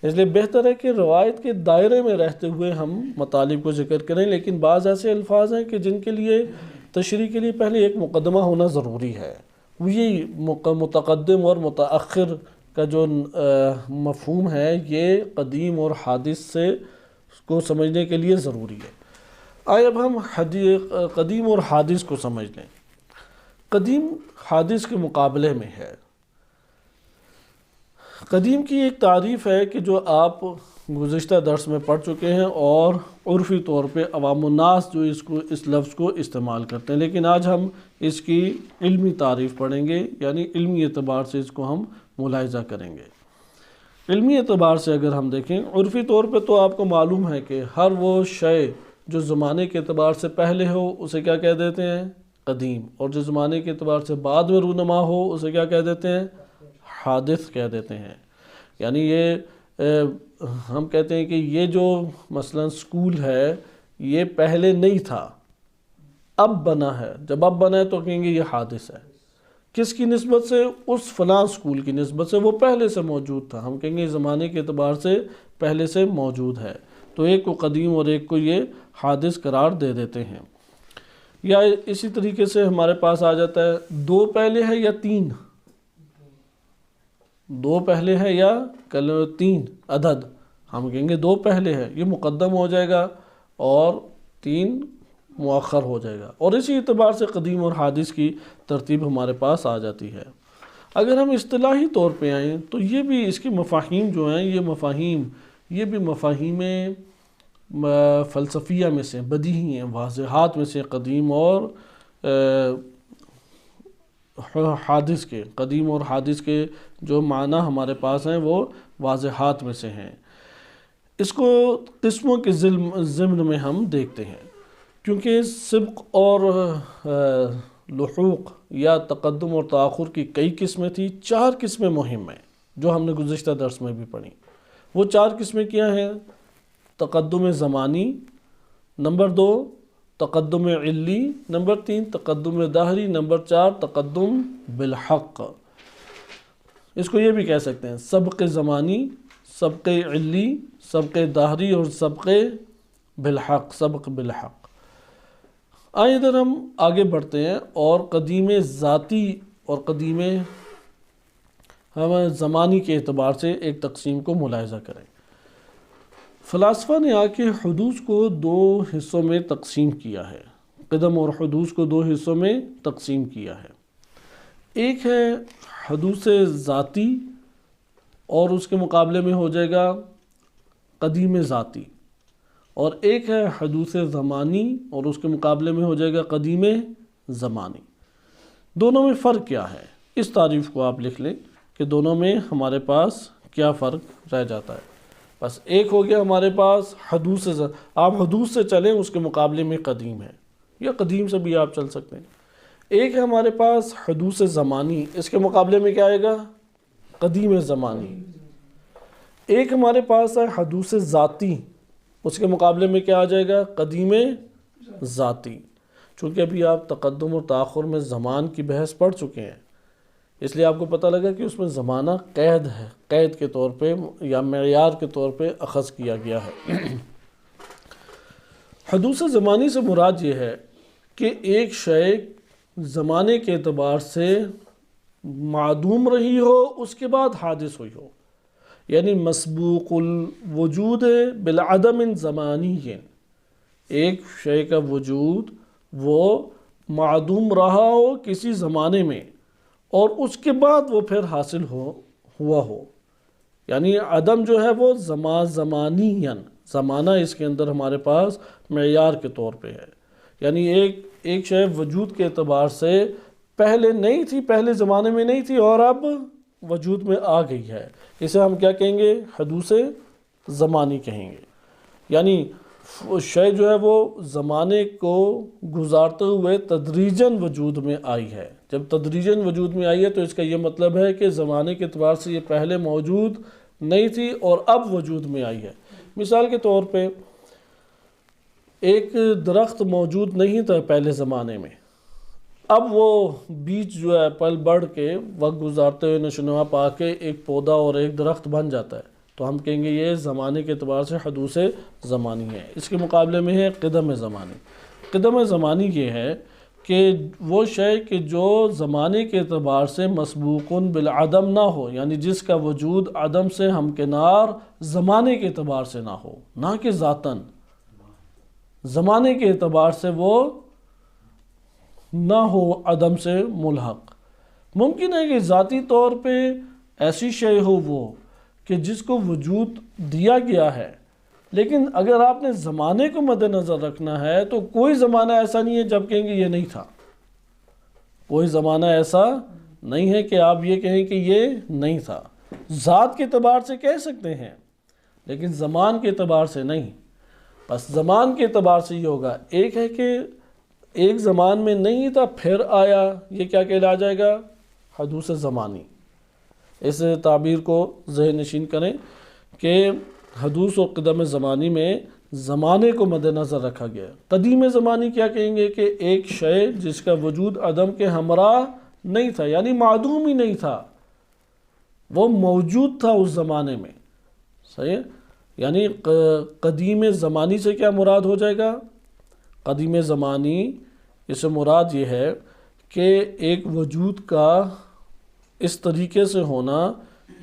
اس لیے بہتر ہے کہ روایت کے دائرے میں رہتے ہوئے ہم مطالب کو ذکر کریں۔ لیکن بعض ایسے الفاظ ہیں کہ جن کے لیے تشریح کے لیے پہلے ایک مقدمہ ہونا ضروری ہے، وہی متقدم اور متأخر کا جو مفہوم ہے یہ قدیم اور حادث سے کو سمجھنے کے لیے ضروری ہے۔ آئے اب ہم قدیم اور حادث کو سمجھ لیں۔ قدیم حادث کے مقابلے میں ہے۔ قدیم کی ایک تعریف ہے کہ جو آپ گزشتہ درس میں پڑھ چکے ہیں، اور عرفی طور پہ عوام الناس جو اس لفظ کو استعمال کرتے ہیں، لیکن آج ہم اس کی علمی تعریف پڑھیں گے، یعنی علمی اعتبار سے اس کو ہم ملاحظہ کریں گے۔ علمی اعتبار سے اگر ہم دیکھیں، عرفی طور پہ تو آپ کو معلوم ہے کہ ہر وہ شے جو زمانے کے اعتبار سے پہلے ہو اسے کیا کہہ دیتے ہیں؟ قدیم، اور جو زمانے کے اعتبار سے بعد میں رونما ہو اسے کیا کہہ دیتے ہیں؟ حادث کہہ دیتے ہیں۔ یعنی یہ ہم کہتے ہیں کہ یہ جو مثلا سکول ہے یہ پہلے نہیں تھا، اب بنا ہے، جب اب بنا ہے تو کہیں گے یہ حادث ہے۔ کس کی نسبت سے؟ اس فلاں سکول کی نسبت سے، وہ پہلے سے موجود تھا، ہم کہیں گے زمانے کے اعتبار سے پہلے سے موجود ہے، تو ایک کو قدیم اور ایک کو یہ حادث قرار دے دیتے ہیں۔ یا اسی طریقے سے ہمارے پاس آ جاتا ہے دو پہلے ہے یا تین، دو پہلے ہے یا تین عدد، ہم کہیں گے دو پہلے ہے، یہ مقدم ہو جائے گا اور تین مؤخر ہو جائے گا، اور اسی اعتبار سے قدیم اور حادث کی ترتیب ہمارے پاس آ جاتی ہے۔ اگر ہم اصطلاحی طور پہ آئیں تو یہ بھی اس کی مفاہیم جو ہیں، یہ بھی مفاہیم فلسفیہ میں سے بدیہی ہیں، واضحات میں سے قدیم اور حادث کے، قدیم اور حادث کے جو معنی ہمارے پاس ہیں وہ واضحات میں سے ہیں۔ اس کو قسموں کے ضمن میں ہم دیکھتے ہیں، کیونکہ سبق اور لحوق یا تقدم اور تاخر کی کئی قسمیں تھیں، 4 قسمیں مہم ہیں جو ہم نے گزشتہ درس میں بھی پڑھی۔ وہ 4 قسمیں کیا ہیں؟ تقدم زمانی، نمبر 2 تقدم علی، نمبر 3 تقدم دہری، نمبر 4 تقدم بالحق۔ اس کو یہ بھی کہہ سکتے ہیں سبق زمانی، سبق علی، سبق دہری اور سبق بالحق، سبق بالحق۔ آئیں ادھر ہم آگے بڑھتے ہیں اور قدیم ذاتی اور قدیم ہم زمانی کے اعتبار سے ایک تقسیم کو ملاحظہ کریں۔ فلاسفہ نے آ کے حدوث کو 2 حصوں میں تقسیم کیا ہے، قدم اور حدوث کو 2 حصوں میں تقسیم کیا ہے۔ ایک ہے حدوث ذاتی اور اس کے مقابلے میں ہو جائے گا قدیم ذاتی، اور ایک ہے حدوث زمانی اور اس کے مقابلے میں ہو جائے گا قدیم زمانی۔ دونوں میں فرق کیا ہے؟ اس تعریف کو آپ لکھ لیں کہ دونوں میں ہمارے پاس کیا فرق رہ جاتا ہے۔ بس ایک ہو گیا ہمارے پاس حدوث آپ حدوث سے چلیں، اس کے مقابلے میں قدیم ہے، یا قدیم سے بھی آپ چل سکتے ہیں۔ ایک ہے ہمارے پاس حدوث زمانی، اس کے مقابلے میں کیا آئے گا؟ قدیم زمانی۔ ایک ہمارے پاس ہے حدوث ذاتی، اس کے مقابلے میں کیا آ جائے گا؟ قدیم ذاتی۔ چونکہ ابھی آپ تقدم اور تاخر میں زمان کی بحث پڑھ چکے ہیں، اس لیے آپ کو پتہ لگا کہ اس میں زمانہ قید ہے، قید کے طور پہ یا معیار کے طور پہ اخذ کیا گیا ہے۔ حدوث زمانی سے مراد یہ ہے کہ ایک شے زمانے کے اعتبار سے معدوم رہی ہو، اس کے بعد حادث ہوئی ہو، یعنی مسبوق الوجود بالعدم زمانی ہے۔ ایک شے کا وجود وہ معدوم رہا ہو کسی زمانے میں اور اس کے بعد وہ پھر حاصل ہوا ہو، یعنی عدم جو ہے وہ زمانی، زمانہ اس کے اندر ہمارے پاس معیار کے طور پہ ہے، یعنی ایک شے وجود کے اعتبار سے پہلے نہیں تھی، پہلے زمانے میں نہیں تھی اور اب وجود میں آ گئی ہے، اسے ہم کیا کہیں گے؟ حدوث زمانی کہیں گے۔ یعنی شے جو ہے وہ زمانے کو گزارتے ہوئے تدریجاً وجود میں آئی ہے۔ جب تدریجاً وجود میں آئی ہے تو اس کا یہ مطلب ہے کہ زمانے کے اعتبار سے یہ پہلے موجود نہیں تھی اور اب وجود میں آئی ہے۔ مثال کے طور پہ ایک درخت موجود نہیں تھا پہلے زمانے میں، اب وہ بیج جو ہے پل بڑھ کے وقت گزارتے ہوئے نشو و نما پا کے ایک پودا اور ایک درخت بن جاتا ہے، تو ہم کہیں گے یہ زمانے کے اعتبار سے حدوث زمانی ہے۔ اس کے مقابلے میں ہے قدم زمانی۔ قدم زمانی یہ ہے کہ وہ شے کہ جو زمانے کے اعتبار سے مسبوق بالعدم نہ ہو، یعنی جس کا وجود عدم سے ہمکنار زمانے کے اعتبار سے نہ ہو، نہ کہ ذاتاً، زمانے کے اعتبار سے وہ نہ ہو عدم سے ملحق۔ ممکن ہے کہ ذاتی طور پہ ایسی شے ہو وہ کہ جس کو وجود دیا گیا ہے، لیکن اگر آپ نے زمانے کو مد نظر رکھنا ہے تو کوئی زمانہ ایسا نہیں ہے جب کہیں گے یہ نہیں تھا، کوئی زمانہ ایسا نہیں ہے کہ آپ یہ کہیں کہ یہ نہیں تھا۔ ذات کے اعتبار سے کہہ سکتے ہیں لیکن زمان کے اعتبار سے نہیں۔ بس زمان کے اعتبار سے یہ ہوگا، ایک ہے کہ ایک زمان میں نہیں تھا پھر آیا، یہ کیا کہلا جائے گا؟ حدوث زمانی۔ اس تعبیر کو ذہن نشین کریں کہ حدوث و قدم زمانی میں زمانے کو مد نظر رکھا گیا۔ قدیم زمانی کیا کہیں گے؟ کہ ایک شے جس کا وجود عدم کے ہمراہ نہیں تھا، یعنی معدوم ہی نہیں تھا، وہ موجود تھا اس زمانے میں۔ صحیح ہے؟ یعنی قدیم زمانی سے کیا مراد ہو جائے گا؟ قدیم زمانی اس سے مراد یہ ہے کہ ایک وجود کا اس طریقے سے ہونا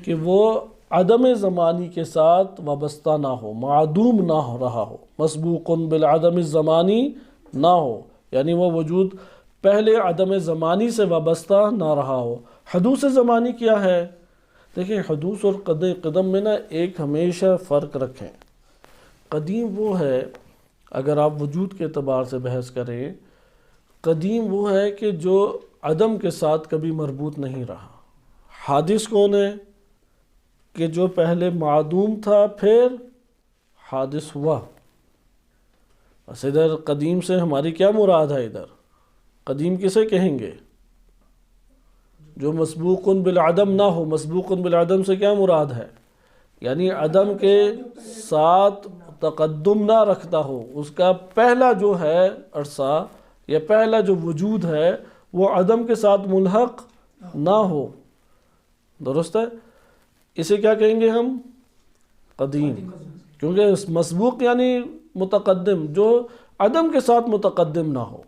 کہ وہ عدم زمانی کے ساتھ وابستہ نہ ہو، معدوم نہ ہو رہا ہو، مسبوق بالعدم الزمانی نہ ہو، یعنی وہ وجود پہلے عدم زمانی سے وابستہ نہ رہا ہو۔ حدوث زمانی کیا ہے؟ دیکھیں حدوث اور قدم میں نا ایک ہمیشہ فرق رکھیں۔ قدیم وہ ہے، اگر آپ وجود کے اعتبار سے بحث کریں، قدیم وہ ہے کہ جو عدم کے ساتھ کبھی مربوط نہیں رہا۔ حادث کون ہے؟ کہ جو پہلے معدوم تھا پھر حادث ہوا۔ بس ادھر قدیم سے ہماری کیا مراد ہے؟ ادھر قدیم کسے کہیں گے؟ جو مسبوق بالعدم نہ ہو۔ مسبوق بالعدم سے کیا مراد ہے؟ یعنی عدم کے ساتھ تقدم نہ رکھتا ہو، اس کا پہلا جو ہے عرصہ یا پہلا جو وجود ہے وہ عدم کے ساتھ ملحق نہ ہو۔ درست ہے؟ اسے کیا کہیں گے ہم؟ قدیم۔ کیونکہ مسبوق یعنی متقدم، جو عدم کے ساتھ متقدم نہ ہو،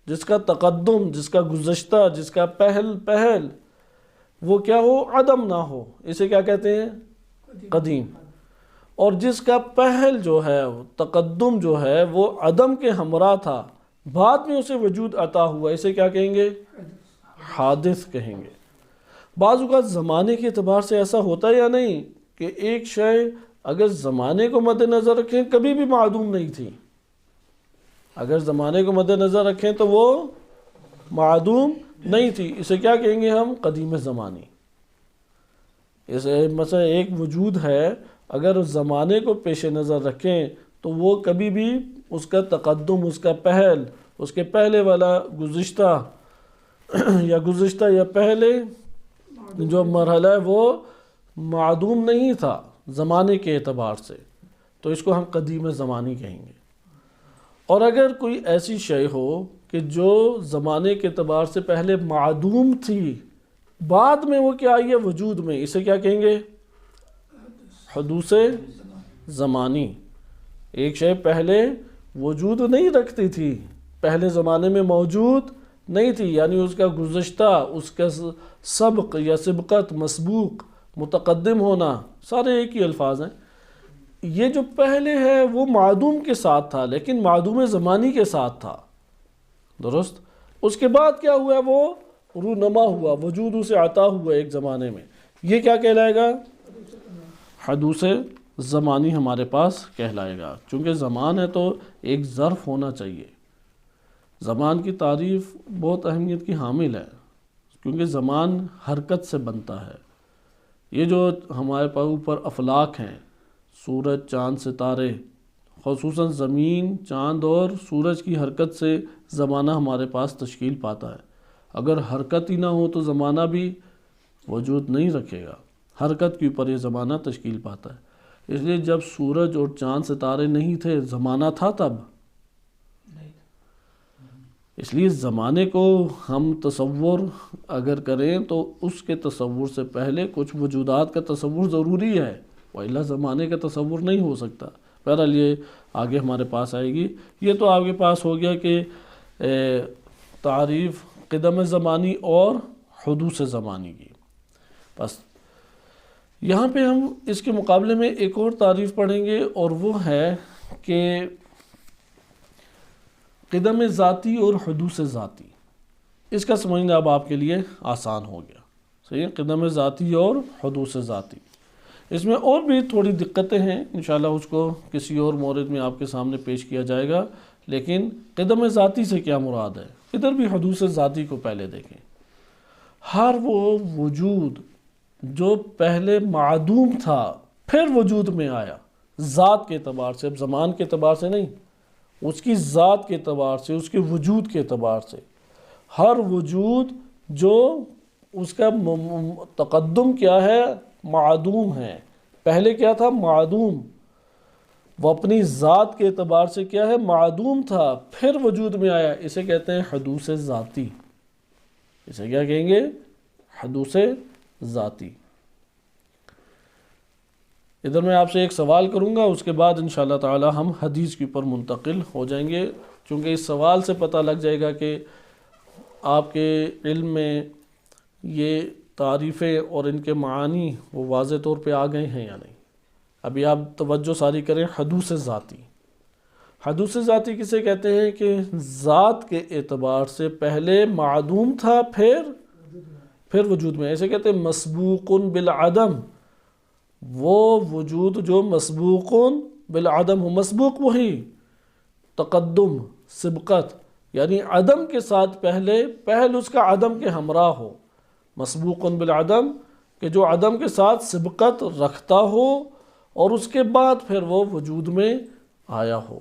جس کا تقدم، جس کا گزشتہ، جس کا پہل وہ کیا ہو؟ عدم نہ ہو، اسے کیا کہتے ہیں؟ قدیم۔ اور جس کا پہل جو ہے، تقدم جو ہے، وہ عدم کے ہمراہ تھا، بعد میں اسے وجود عطا ہوا، اسے کیا کہیں گے؟ حادث کہیں گے۔ بعض اوقات زمانے کے اعتبار سے ایسا ہوتا ہے یا نہیں کہ ایک شے اگر زمانے کو مد نظر رکھیں کبھی بھی معدوم نہیں تھی، اگر زمانے کو مد نظر رکھیں تو وہ معدوم نہیں تھی، اسے کیا کہیں گے ہم؟ قدیم زمانی۔ اسے مثلا ایک وجود ہے، اگر زمانے کو پیش نظر رکھیں تو وہ کبھی بھی اس کا تقدم، اس کا پہل، اس کے پہلے والا گزشتہ یا پہلے جو مرحلہ ہے وہ معدوم نہیں تھا زمانے کے اعتبار سے، تو اس کو ہم قدیم زمانی کہیں گے۔ اور اگر کوئی ایسی شے ہو کہ جو زمانے کے اعتبار سے پہلے معدوم تھی، بعد میں وہ کیا آئی ہے؟ وجود میں، اسے کیا کہیں گے؟ حدوث زمانی۔ ایک شے پہلے وجود نہیں رکھتی تھی، پہلے زمانے میں موجود نہیں تھی، یعنی اس کا گزشتہ، اس کا سبق یا سبقت، مسبوق، متقدم ہونا، سارے ایک ہی الفاظ ہیں۔ یہ جو پہلے ہے وہ معدوم کے ساتھ تھا، لیکن معدوم زمانی کے ساتھ تھا، درست؟ اس کے بعد کیا ہوا؟ وہ رونما ہوا، وجود اسے عطا ہوا ایک زمانے میں، یہ کیا کہلائے گا؟ حدوث زمانی ہمارے پاس کہلائے گا۔ چونکہ زمان ہے تو ایک ظرف ہونا چاہیے۔ زمان کی تعریف بہت اہمیت کی حامل ہے، کیونکہ زمان حرکت سے بنتا ہے۔ یہ جو ہمارے پاس اوپر افلاک ہیں، سورج، چاند، ستارے، خصوصاً زمین، چاند اور سورج کی حرکت سے زمانہ ہمارے پاس تشکیل پاتا ہے۔ اگر حرکت ہی نہ ہو تو زمانہ بھی وجود نہیں رکھے گا، حرکت کے اوپر یہ زمانہ تشکیل پاتا ہے۔ اس لیے جب سورج اور چاند ستارے نہیں تھے، زمانہ تھا تب؟ اس لیے زمانے کو ہم تصور اگر کریں تو اس کے تصور سے پہلے کچھ وجودات کا تصور ضروری ہے، وإلا زمانے کا تصور نہیں ہو سکتا۔ بہرحال یہ آگے ہمارے پاس آئے گی۔ یہ تو آپ کے پاس ہو گیا کہ تعریف قدم زمانی اور حدوث زمانی کی۔ بس یہاں پہ ہم اس کے مقابلے میں ایک اور تعریف پڑھیں گے، اور وہ ہے کہ قدم ذاتی اور حدوث ذاتی۔ اس کا سمجھنا اب آپ کے لیے آسان ہو گیا۔ صحیح ہے؟ قدم ذاتی اور حدوث ذاتی، اس میں اور بھی تھوڑی دقتیں ہیں، انشاءاللہ اس کو کسی اور مورد میں آپ کے سامنے پیش کیا جائے گا، لیکن قدم ذاتی سے کیا مراد ہے؟ ادھر بھی حدوث ذاتی کو پہلے دیکھیں۔ ہر وہ وجود جو پہلے معدوم تھا پھر وجود میں آیا، ذات کے اعتبار سے، اب زمان کے اعتبار سے نہیں، اس کی ذات کے اعتبار سے، اس کے وجود کے اعتبار سے، ہر وجود جو اس کا تقدم کیا ہے؟ معدوم ہے۔ پہلے کیا تھا؟ معدوم۔ وہ اپنی ذات کے اعتبار سے کیا ہے؟ معدوم تھا، پھر وجود میں آیا، اسے کہتے ہیں حدوث ذاتی۔ اسے کیا کہیں گے؟ حدوث ذاتی۔ ادھر میں آپ سے ایک سوال کروں گا، اس کے بعد انشاءاللہ تعالی ہم حدیث کے اوپر منتقل ہو جائیں گے، چونکہ اس سوال سے پتہ لگ جائے گا کہ آپ کے علم میں یہ تعریفیں اور ان کے معانی وہ واضح طور پہ آ گئے ہیں یا نہیں۔ ابھی آپ توجہ ساری کریں، حدوث ذاتی۔ حدوث ذاتی کسے کہتے ہیں؟ کہ ذات کے اعتبار سے پہلے معدوم تھا، پھر وجود میں، ایسے کہتے ہیں مسبوق بالعدم، وہ وجود جو مسبوق بالعدم ہو۔ مسبوق وہی تقدم، سبقت، یعنی عدم کے ساتھ پہل اس کا عدم کے ہمراہ ہو۔ مسبوق بالعدم کہ جو عدم کے ساتھ سبقت رکھتا ہو اور اس کے بعد پھر وہ وجود میں آیا ہو،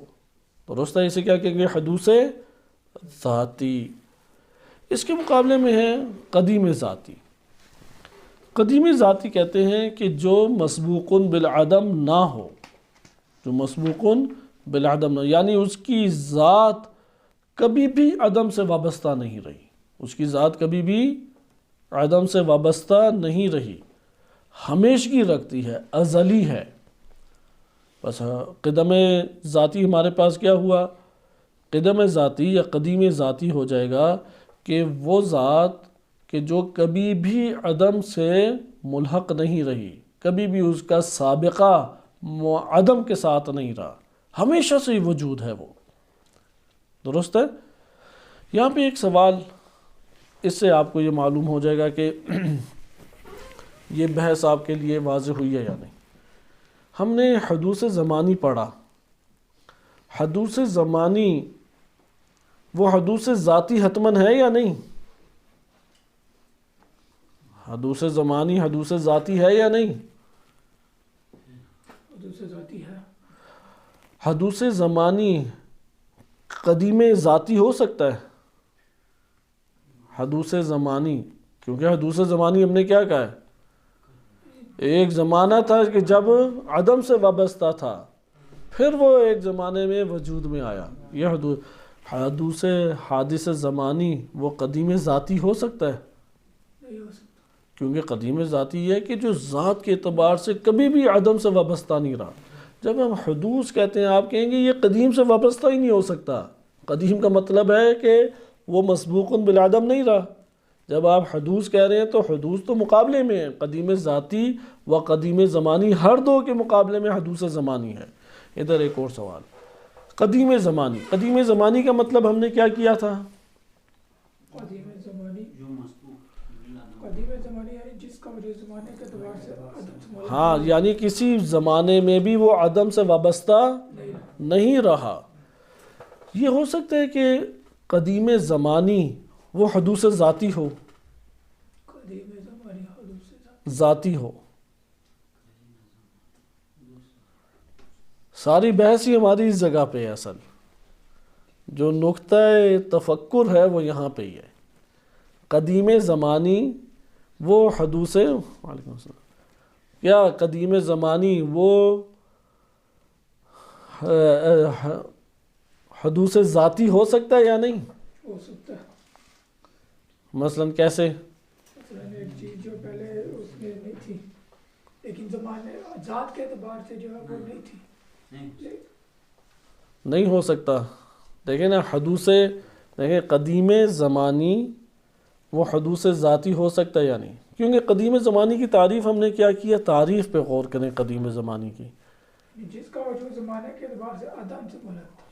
درست ہے؟ اسے کیا کہیں گے؟ حدوث ذاتی۔ اس کے مقابلے میں ہے قدیم ذاتی۔ قدیم ذاتی کہتے ہیں کہ جو مسبوق بالعدم نہ ہو، جو مسبوق بالعدم نہ، یعنی اس کی ذات کبھی بھی عدم سے وابستہ نہیں رہی، اس کی ذات کبھی بھی عدم سے وابستہ نہیں رہی، ہمیشگی رکھتی ہے، ازلی ہے۔ بس قدم ذاتی ہمارے پاس کیا ہوا؟ قدم ذاتی یا قدیم ذاتی ہو جائے گا کہ وہ ذات کہ جو کبھی بھی عدم سے ملحق نہیں رہی، کبھی بھی اس کا سابقہ عدم کے ساتھ نہیں رہا، ہمیشہ سے ہی وجود ہے وہ، درست ہے؟ یہاں پہ ایک سوال، اس سے آپ کو یہ معلوم ہو جائے گا کہ یہ بحث آپ کے لیے واضح ہوئی ہے یا نہیں۔ ہم نے حدوث زمانی پڑھا، حدوث زمانی وہ حدوث ذاتی حتماً ہے یا نہیں؟ حدوث زمانی حدوث ذاتی ہے یا نہیں؟ حدوث ذاتی ہے۔ حدوث زمانی قدیم ذاتی ہو سکتا ہے؟ حدوث زمانی، کیونکہ حدوث زمانی ہم نے کیا کہا ہے؟ ایک زمانہ تھا کہ جب عدم سے وابستہ تھا، پھر وہ ایک زمانے میں وجود میں آیا۔ یہ حدوث حادث زمانی وہ قدیم ذاتی ہو سکتا ہے؟ نہیں ہو سکتا، کیونکہ قدیم ذاتی یہ ہے کہ جو ذات کے اعتبار سے کبھی بھی عدم سے وابستہ نہیں رہا۔ جب ہم حدوث کہتے ہیں، آپ کہیں گے یہ قدیم سے وابستہ ہی نہیں ہو سکتا۔ قدیم کا مطلب ہے کہ وہ مسبوق بالعدم نہیں رہا۔ جب آپ حدوث کہہ رہے ہیں تو حدوث تو مقابلے میں ہے، قدیم ذاتی و قدیم زمانی، ہر دو کے مقابلے میں حدوث زمانی ہے۔ ادھر ایک اور سوال، قدیم زمانی۔ قدیم زمانی کا مطلب ہم نے کیا کیا تھا؟ قدیم زمانی، قدیم زمانی یعنی جس کا وجود زمانے کے اعتبار سے عدم سے ملحق، ہاں، یعنی کسی زمانے میں بھی وہ عدم سے وابستہ نہیں رہا۔ یہ ہو سکتا ہے کہ قدیم زمانی وہ حدوث ذاتی ہو، قدیم زمانی حدوث ذاتی ہو۔ ساری بحث ہی ہماری اس جگہ پہ ہے، اصل جو نقطہ تفکر ہے وہ یہاں پہ ہی ہے۔ قدیم زمانی وہ حدوث، وعلیکم السلام، کیا قدیم زمانی وہ حدوث ذاتی ہو سکتا ہے یا نہیں؟ ہو سکتا ہے۔ مثلاً کیسے؟ مثلا ایک چیز جو پہلے اس میں نہیں تھی لیکن زمانے ذات کے اعتبار سے جو ہے وہ نہیں تھی، نہیں ہو سکتا۔ دیکھیں نا، حدوث، دیکھیں قدیم زمانی وہ حدوث ذاتی ہو سکتا ہے یا نہیں؟ کیونکہ قدیم زمانی کی تعریف ہم نے کیا کیا؟ تعریف پہ غور کریں قدیم زمانی کی۔ جس کا وجود زمانے کے اعتبار سے عدم سے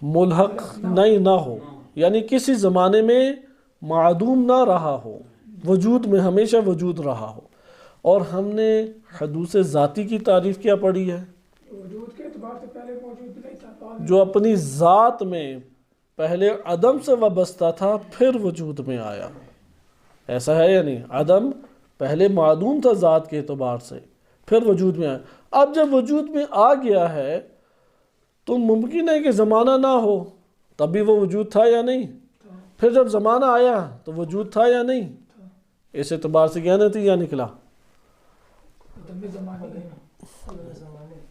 ملحق نہیں نہ ہو، یعنی کسی زمانے میں معدوم نہ رہا ہو، وجود میں ہمیشہ وجود رہا ہو۔ اور ہم نے حدوث ذاتی کی تعریف کیا پڑھی ہے؟ وجود کے اعتبار سے پہلے موجود نہیں تھا، بعد میں جو اپنی ذات میں پہلے عدم سے وابستہ تھا پھر وجود میں آیا، ایسا ہے یا نہیں؟ عدم پہلے معدوم تھا ذات کے اعتبار سے، پھر وجود میں آیا۔ اب جب وجود میں آ گیا ہے تو ممکن ہے کہ زمانہ نہ ہو، تب بھی وہ وجود تھا یا نہیں؟ پھر جب زمانہ آیا تو وجود تھا یا نہیں؟ اس اعتبار سے کیا نتیجہ نکلا؟ عدم زمانی ہے۔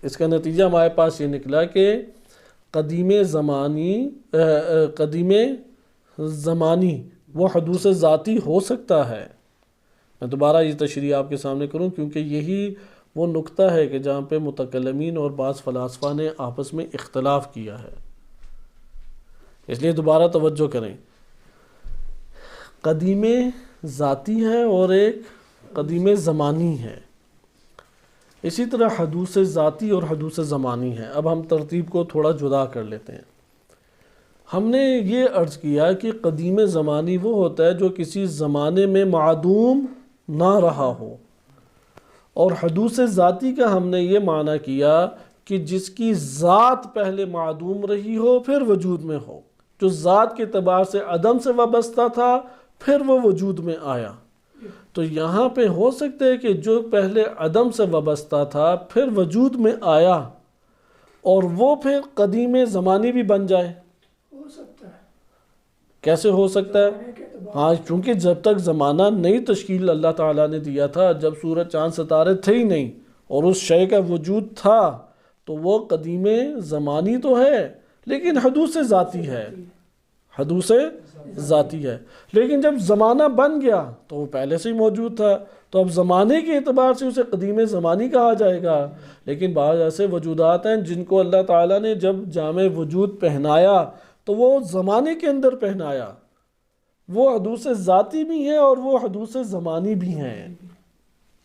اس کا نتیجہ ہمارے پاس یہ نکلا کہ قدیم زمانی وہ حدوث ذاتی ہو سکتا ہے۔ میں دوبارہ یہ تشریح آپ کے سامنے کروں کیونکہ یہی وہ نقطہ ہے کہ جہاں پہ متکلمین اور بعض فلاسفہ نے آپس میں اختلاف کیا ہے، اس لیے دوبارہ توجہ کریں۔ قدیم ذاتی ہے اور ایک قدیم زمانی ہے، اسی طرح حدوث ذاتی اور حدوث زمانی ہے۔ اب ہم ترتیب کو تھوڑا جدا کر لیتے ہیں۔ ہم نے یہ عرض کیا کہ قدیم زمانی وہ ہوتا ہے جو کسی زمانے میں معدوم نہ رہا ہو، اور حدوث ذاتی کا ہم نے یہ معنی کیا کہ جس کی ذات پہلے معدوم رہی ہو پھر وجود میں ہو، جو ذات کے اعتبار سے عدم سے وابستہ تھا پھر وہ وجود میں آیا۔ تو یہاں پہ ہو سکتا ہے کہ جو پہلے عدم سے وابستہ تھا پھر وجود میں آیا اور وہ پھر قدیم زمانی بھی بن جائے۔ ہو سکتا ہے، کیسے ہو سکتا ہے؟ زمانے کے اعتبار ہاں، چونکہ جب تک زمانہ نئی تشکیل اللہ تعالیٰ نے دیا تھا، جب سورج چاند ستارے تھے ہی نہیں اور اس شے کا وجود تھا، تو وہ قدیم زمانی تو ہے لیکن حدوث ذاتی ہے، حدوث ذاتی ہے۔ لیکن جب زمانہ بن گیا تو وہ پہلے سے ہی موجود تھا، تو اب زمانے کے اعتبار سے اسے قدیم زمانی کہا جائے گا۔ لیکن بعض ایسے وجودات ہیں جن کو اللہ تعالیٰ نے جب جامع وجود پہنایا تو وہ زمانے کے اندر پہنایا، وہ حدوث ذاتی بھی ہیں اور وہ حدوث زمانی بھی ہیں۔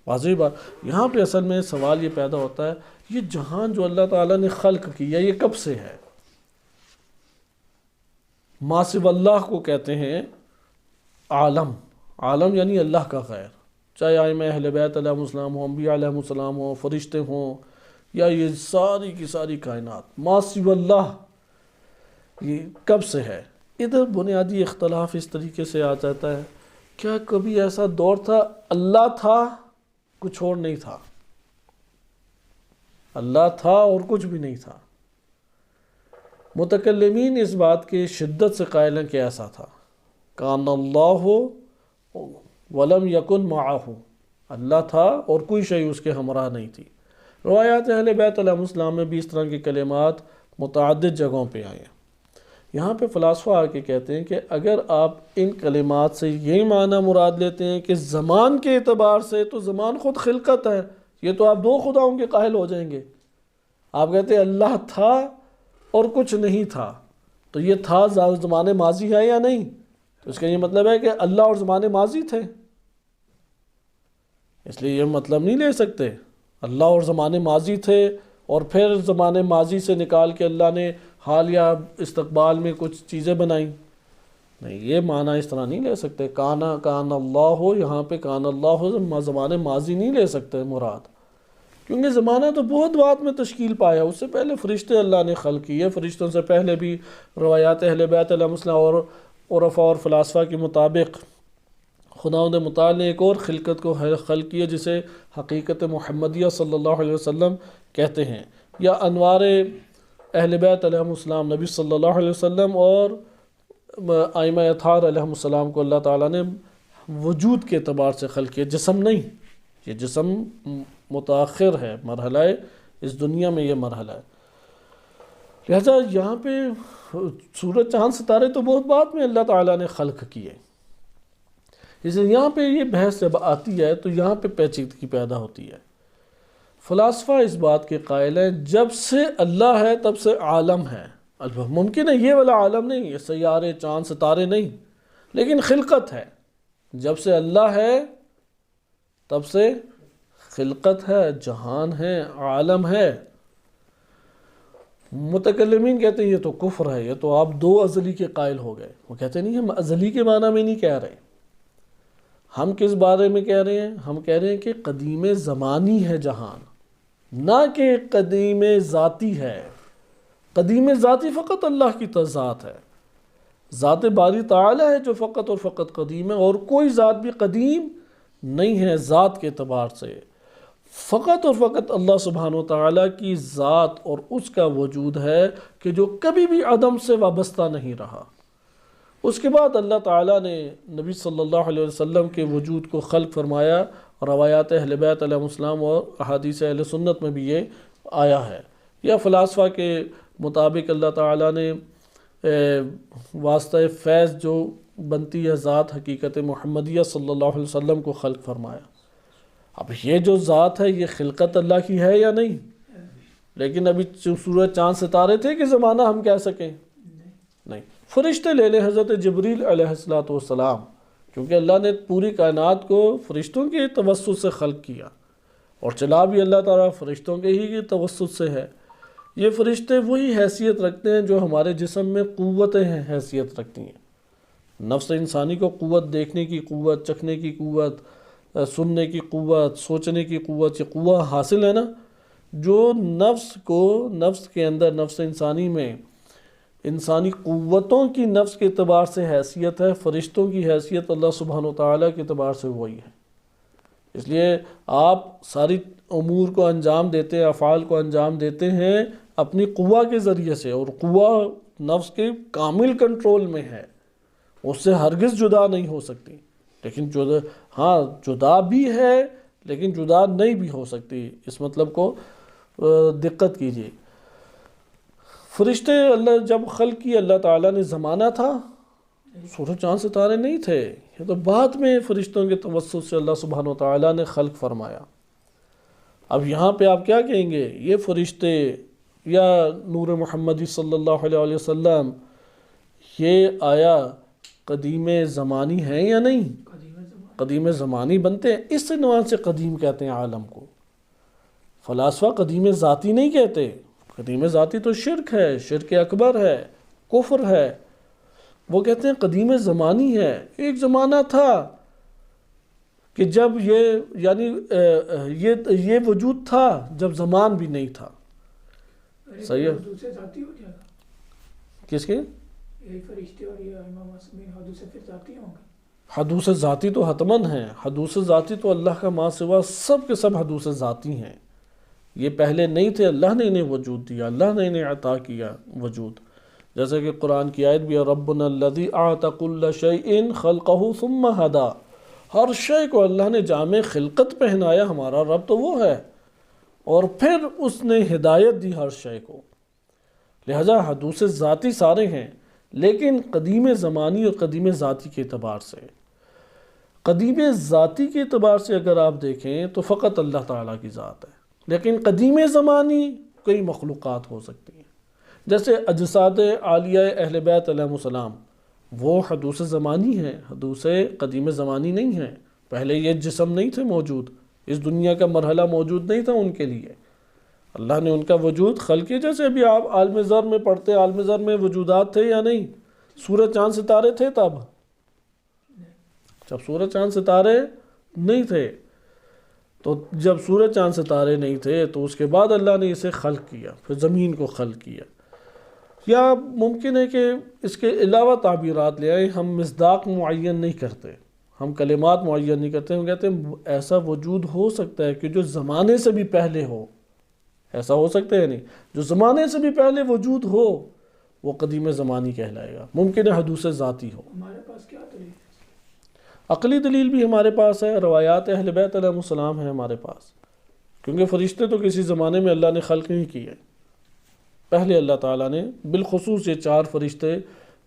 واضح بات۔ یہاں پہ اصل میں سوال یہ پیدا ہوتا ہے، یہ جہان جو اللہ تعالیٰ نے خلق کیا یہ کب سے ہے؟ ما سوی اللہ کو کہتے ہیں عالم، عالم یعنی اللہ کا غیر، چاہے ائمہ اہل بیت علیہ السلام ہوں، انبیاء علیہ السلام ہوں، فرشتے ہوں، یا یہ ساری کی ساری کائنات، ما سوی اللہ یہ کب سے ہے؟ ادھر بنیادی اختلاف اس طریقے سے آ جاتا ہے، کیا کبھی ایسا دور تھا اللہ تھا کچھ اور نہیں تھا؟ اللہ تھا اور کچھ بھی نہیں تھا؟ متکلمین اس بات کے شدت سے قائل ہیں کہ ایسا تھا، کان اللہ ولم یکن معہ، اللہ تھا اور کوئی شے اس کے ہمراہ نہیں تھی۔ روایات اہل بیت علیہ السلام میں بھی اس طرح کے کلمات متعدد جگہوں پہ آئے ہیں۔ یہاں پہ فلاسفہ آ کے کہتے ہیں کہ اگر آپ ان کلمات سے یہی معنی مراد لیتے ہیں کہ زمان کے اعتبار سے، تو زمان خود خلقت ہے، یہ تو آپ دو خداؤں کے قائل ہو جائیں گے۔ آپ کہتے ہیں اللہ تھا اور کچھ نہیں تھا، تو یہ تھا زمان ماضی ہے یا نہیں؟ تو اس کا یہ مطلب ہے کہ اللہ اور زمان ماضی تھے، اس لیے یہ مطلب نہیں لے سکتے اللہ اور زمان ماضی تھے اور پھر زمان ماضی سے نکال کے اللہ نے حال یا استقبال میں کچھ چیزیں بنائیں، نہیں، یہ معنی اس طرح نہیں لے سکتے۔ کان اللہ ہو، یہاں پہ کان اللہ ہو زمان ماضی نہیں لے سکتے مراد، کیونکہ زمانہ تو بہت بعد میں تشکیل پایا، اس سے پہلے فرشتے اللہ نے خلق کیے، فرشتوں سے پہلے بھی روایات اہل بیت علیہ السلام اور عرفاء اور فلاسفہ کے مطابق خداوند متعال نے ایک اور خلقت کو خلق کیا جسے حقیقت محمدیہ صلی اللہ علیہ وسلم کہتے ہیں، یا انوار اہل بیت علیہ السلام، نبی صلی اللہ علیہ وسلم اور ائمہ اطہار علیہ السلام کو اللہ تعالیٰ نے وجود کے اعتبار سے خلق کیا، جسم نہیں۔ یہ جسم متاخر ہے، مرحلہ اس دنیا میں یہ مرحلہ ہے۔ لہذا یہاں پہ سورج چاند ستارے تو بہت بعد میں اللہ تعالیٰ نے خلق کیے، اس لیے یہاں پہ یہ بحث جب آتی ہے تو یہاں پہ پیچیدگی پیدا ہوتی ہے۔ فلاسفہ اس بات کے قائل ہیں جب سے اللہ ہے تب سے عالم ہے، ممکن ہے یہ والا عالم نہیں، یہ سیارے چاند ستارے نہیں، لیکن خلقت ہے۔ جب سے اللہ ہے تب سے خلقت ہے، جہان ہے، عالم ہے۔ متکلمین کہتے ہیں یہ تو کفر ہے، یہ تو آپ دو ازلی کے قائل ہو گئے۔ وہ کہتے نہیں ہم ازلی کے معنی میں نہیں کہہ رہے، ہم کس بارے میں کہہ رہے ہیں؟ ہم کہہ رہے ہیں کہ قدیم زمانی ہے جہان، نہ کہ قدیم ذاتی ہے۔ قدیم ذاتی فقط اللہ کی ذات ہے، ذات باری تعالی ہے جو فقط اور فقط قدیم ہے، اور کوئی ذات بھی قدیم نہیں ہے ذات کے اعتبار سے۔ فقط اور فقط اللہ سبحانہ و تعالیٰ کی ذات اور اس کا وجود ہے کہ جو کبھی بھی عدم سے وابستہ نہیں رہا۔ اس کے بعد اللہ تعالیٰ نے نبی صلی اللہ علیہ وسلم کے وجود کو خلق فرمایا، روایات اہل بیت علیہ السلام اور احادیث اہل سنت میں بھی یہ آیا ہے۔ یا فلاسفہ کے مطابق اللہ تعالیٰ نے واسطہ فیض جو بنتی ہے ذات حقیقت محمدیہ صلی اللہ علیہ وسلم کو خلق فرمایا۔ اب یہ جو ذات ہے یہ خلقت اللہ کی ہے یا نہیں؟ لیکن ابھی سورج چاند ستارے تھے کہ زمانہ ہم کہہ سکیں؟ نہیں۔ فرشتے لے لیں حضرت جبریل علیہ السلام، کیونکہ اللہ نے پوری کائنات کو فرشتوں کے توسط سے خلق کیا، اور چلا بھی اللہ تعالیٰ فرشتوں کے ہی توسط سے ہے۔ یہ فرشتے وہی حیثیت رکھتے ہیں جو ہمارے جسم میں قوتیں ہیں حیثیت رکھتی ہیں۔ نفس انسانی کو قوت، دیکھنے کی قوت، چکھنے کی قوت، سننے کی قوت، سوچنے کی قوت، یہ قوت حاصل ہے نا، جو نفس کے اندر، نفس انسانی میں انسانی قوتوں کی نفس کے اعتبار سے حیثیت ہے، فرشتوں کی حیثیت اللہ سبحانہ و تعالیٰ کے اعتبار سے وہی ہے۔ اس لیے آپ ساری امور کو انجام دیتے ہیں، افعال کو انجام دیتے ہیں اپنی قوہ کے ذریعے سے، اور قوہ نفس کے کامل کنٹرول میں ہے، اس سے ہرگز جدا نہیں ہو سکتی۔ لیکن جدا بھی ہے لیکن جدا نہیں بھی ہو سکتی، اس مطلب کو دقت کیجیے۔ فرشتے اللہ جب خلق کی اللہ تعالیٰ نے زمانہ تھا، سورج چاند ستارے نہیں تھے، یہ تو بعد میں فرشتوں کے توسط سے اللہ سبحانہ و تعالیٰ نے خلق فرمایا۔ اب یہاں پہ آپ کیا کہیں گے؟ یہ فرشتے یا نور محمدی صلی اللہ علیہ وسلم یہ آیا قدیم زمانی ہیں یا نہیں؟ قدیم زمانی بنتے ہیں، اس عنوان سے قدیم کہتے ہیں عالم کو۔ فلاسفہ قدیم ذاتی نہیں کہتے، قدیم ذاتی تو شرک ہے، شرک اکبر ہے، کفر ہے۔ وہ کہتے ہیں قدیم زمانی ہے، ایک زمانہ تھا کہ جب یہ وجود تھا جب زمان بھی نہیں تھا۔ صحیح ہے؟ دوسرے ذاتی ہو جائے گا کس کے؟ یہ فرشتے اور یہ امام معصومین حدوث پھر ذاتی ہوں گے؟ حدوث ذاتی تو حتماً ہیں، حدوث ذاتی تو اللہ کا ما سوا سب کے سب حدوث ذاتی ہیں۔ یہ پہلے نہیں تھے، اللہ نے انہیں وجود دیا، اللہ نے انہیں عطا کیا وجود۔ جیسے کہ قرآن کی آیت بھی ہے، ربنا الذی اعطى كل شیء خلقہ ثم ہدی، ہر شے کو اللہ نے جامع خلقت پہنایا، ہمارا رب تو وہ ہے، اور پھر اس نے ہدایت دی ہر شے کو۔ لہذا حدوث ذاتی سارے ہیں، لیکن قدیم زمانی اور قدیم ذاتی کے اعتبار سے، قدیم ذاتی کے اعتبار سے اگر آپ دیکھیں تو فقط اللہ تعالیٰ کی ذات ہے، لیکن قدیم زمانی کئی مخلوقات ہو سکتی ہیں، جیسے اجساد عالیہ اہل بیت علیہ السلام، وہ حدوث زمانی ہیں، حدوث قدیم زمانی نہیں ہیں۔ پہلے یہ جسم نہیں تھے موجود، اس دنیا کا مرحلہ موجود نہیں تھا ان کے لیے، اللہ نے ان کا وجود خلق کیا۔ جیسے ابھی آپ عالم ذر میں پڑھتے ہیں، عالم ذر میں وجودات تھے یا نہیں؟ سورج چاند ستارے تھے تب؟ جب سورج چاند ستارے نہیں تھے، تو جب سورج چاند ستارے نہیں تھے تو اس کے بعد اللہ نے اسے خلق کیا، پھر زمین کو خلق کیا۔ یا ممکن ہے کہ اس کے علاوہ تعبیرات لے آئیں، ہم مصداق معین نہیں کرتے، ہم کلمات معین نہیں کرتے، ہم کہتے ہیں ایسا وجود ہو سکتا ہے کہ جو زمانے سے بھی پہلے ہو، ایسا ہو سکتا ہے نہیں، جو زمانے سے بھی پہلے وجود ہو وہ قدیم زمانی کہلائے گا۔ ممکن ہے حدوث ذاتی ہو۔ ہمارے پاس کیا دلیل ہے؟ عقلی دلیل بھی ہمارے پاس ہے، روایات اہل بیت علیہ السلام ہیں ہمارے پاس، کیونکہ فرشتے تو کسی زمانے میں اللہ نے خلق نہیں کیے، پہلے اللہ تعالیٰ نے بالخصوص یہ 4 فرشتے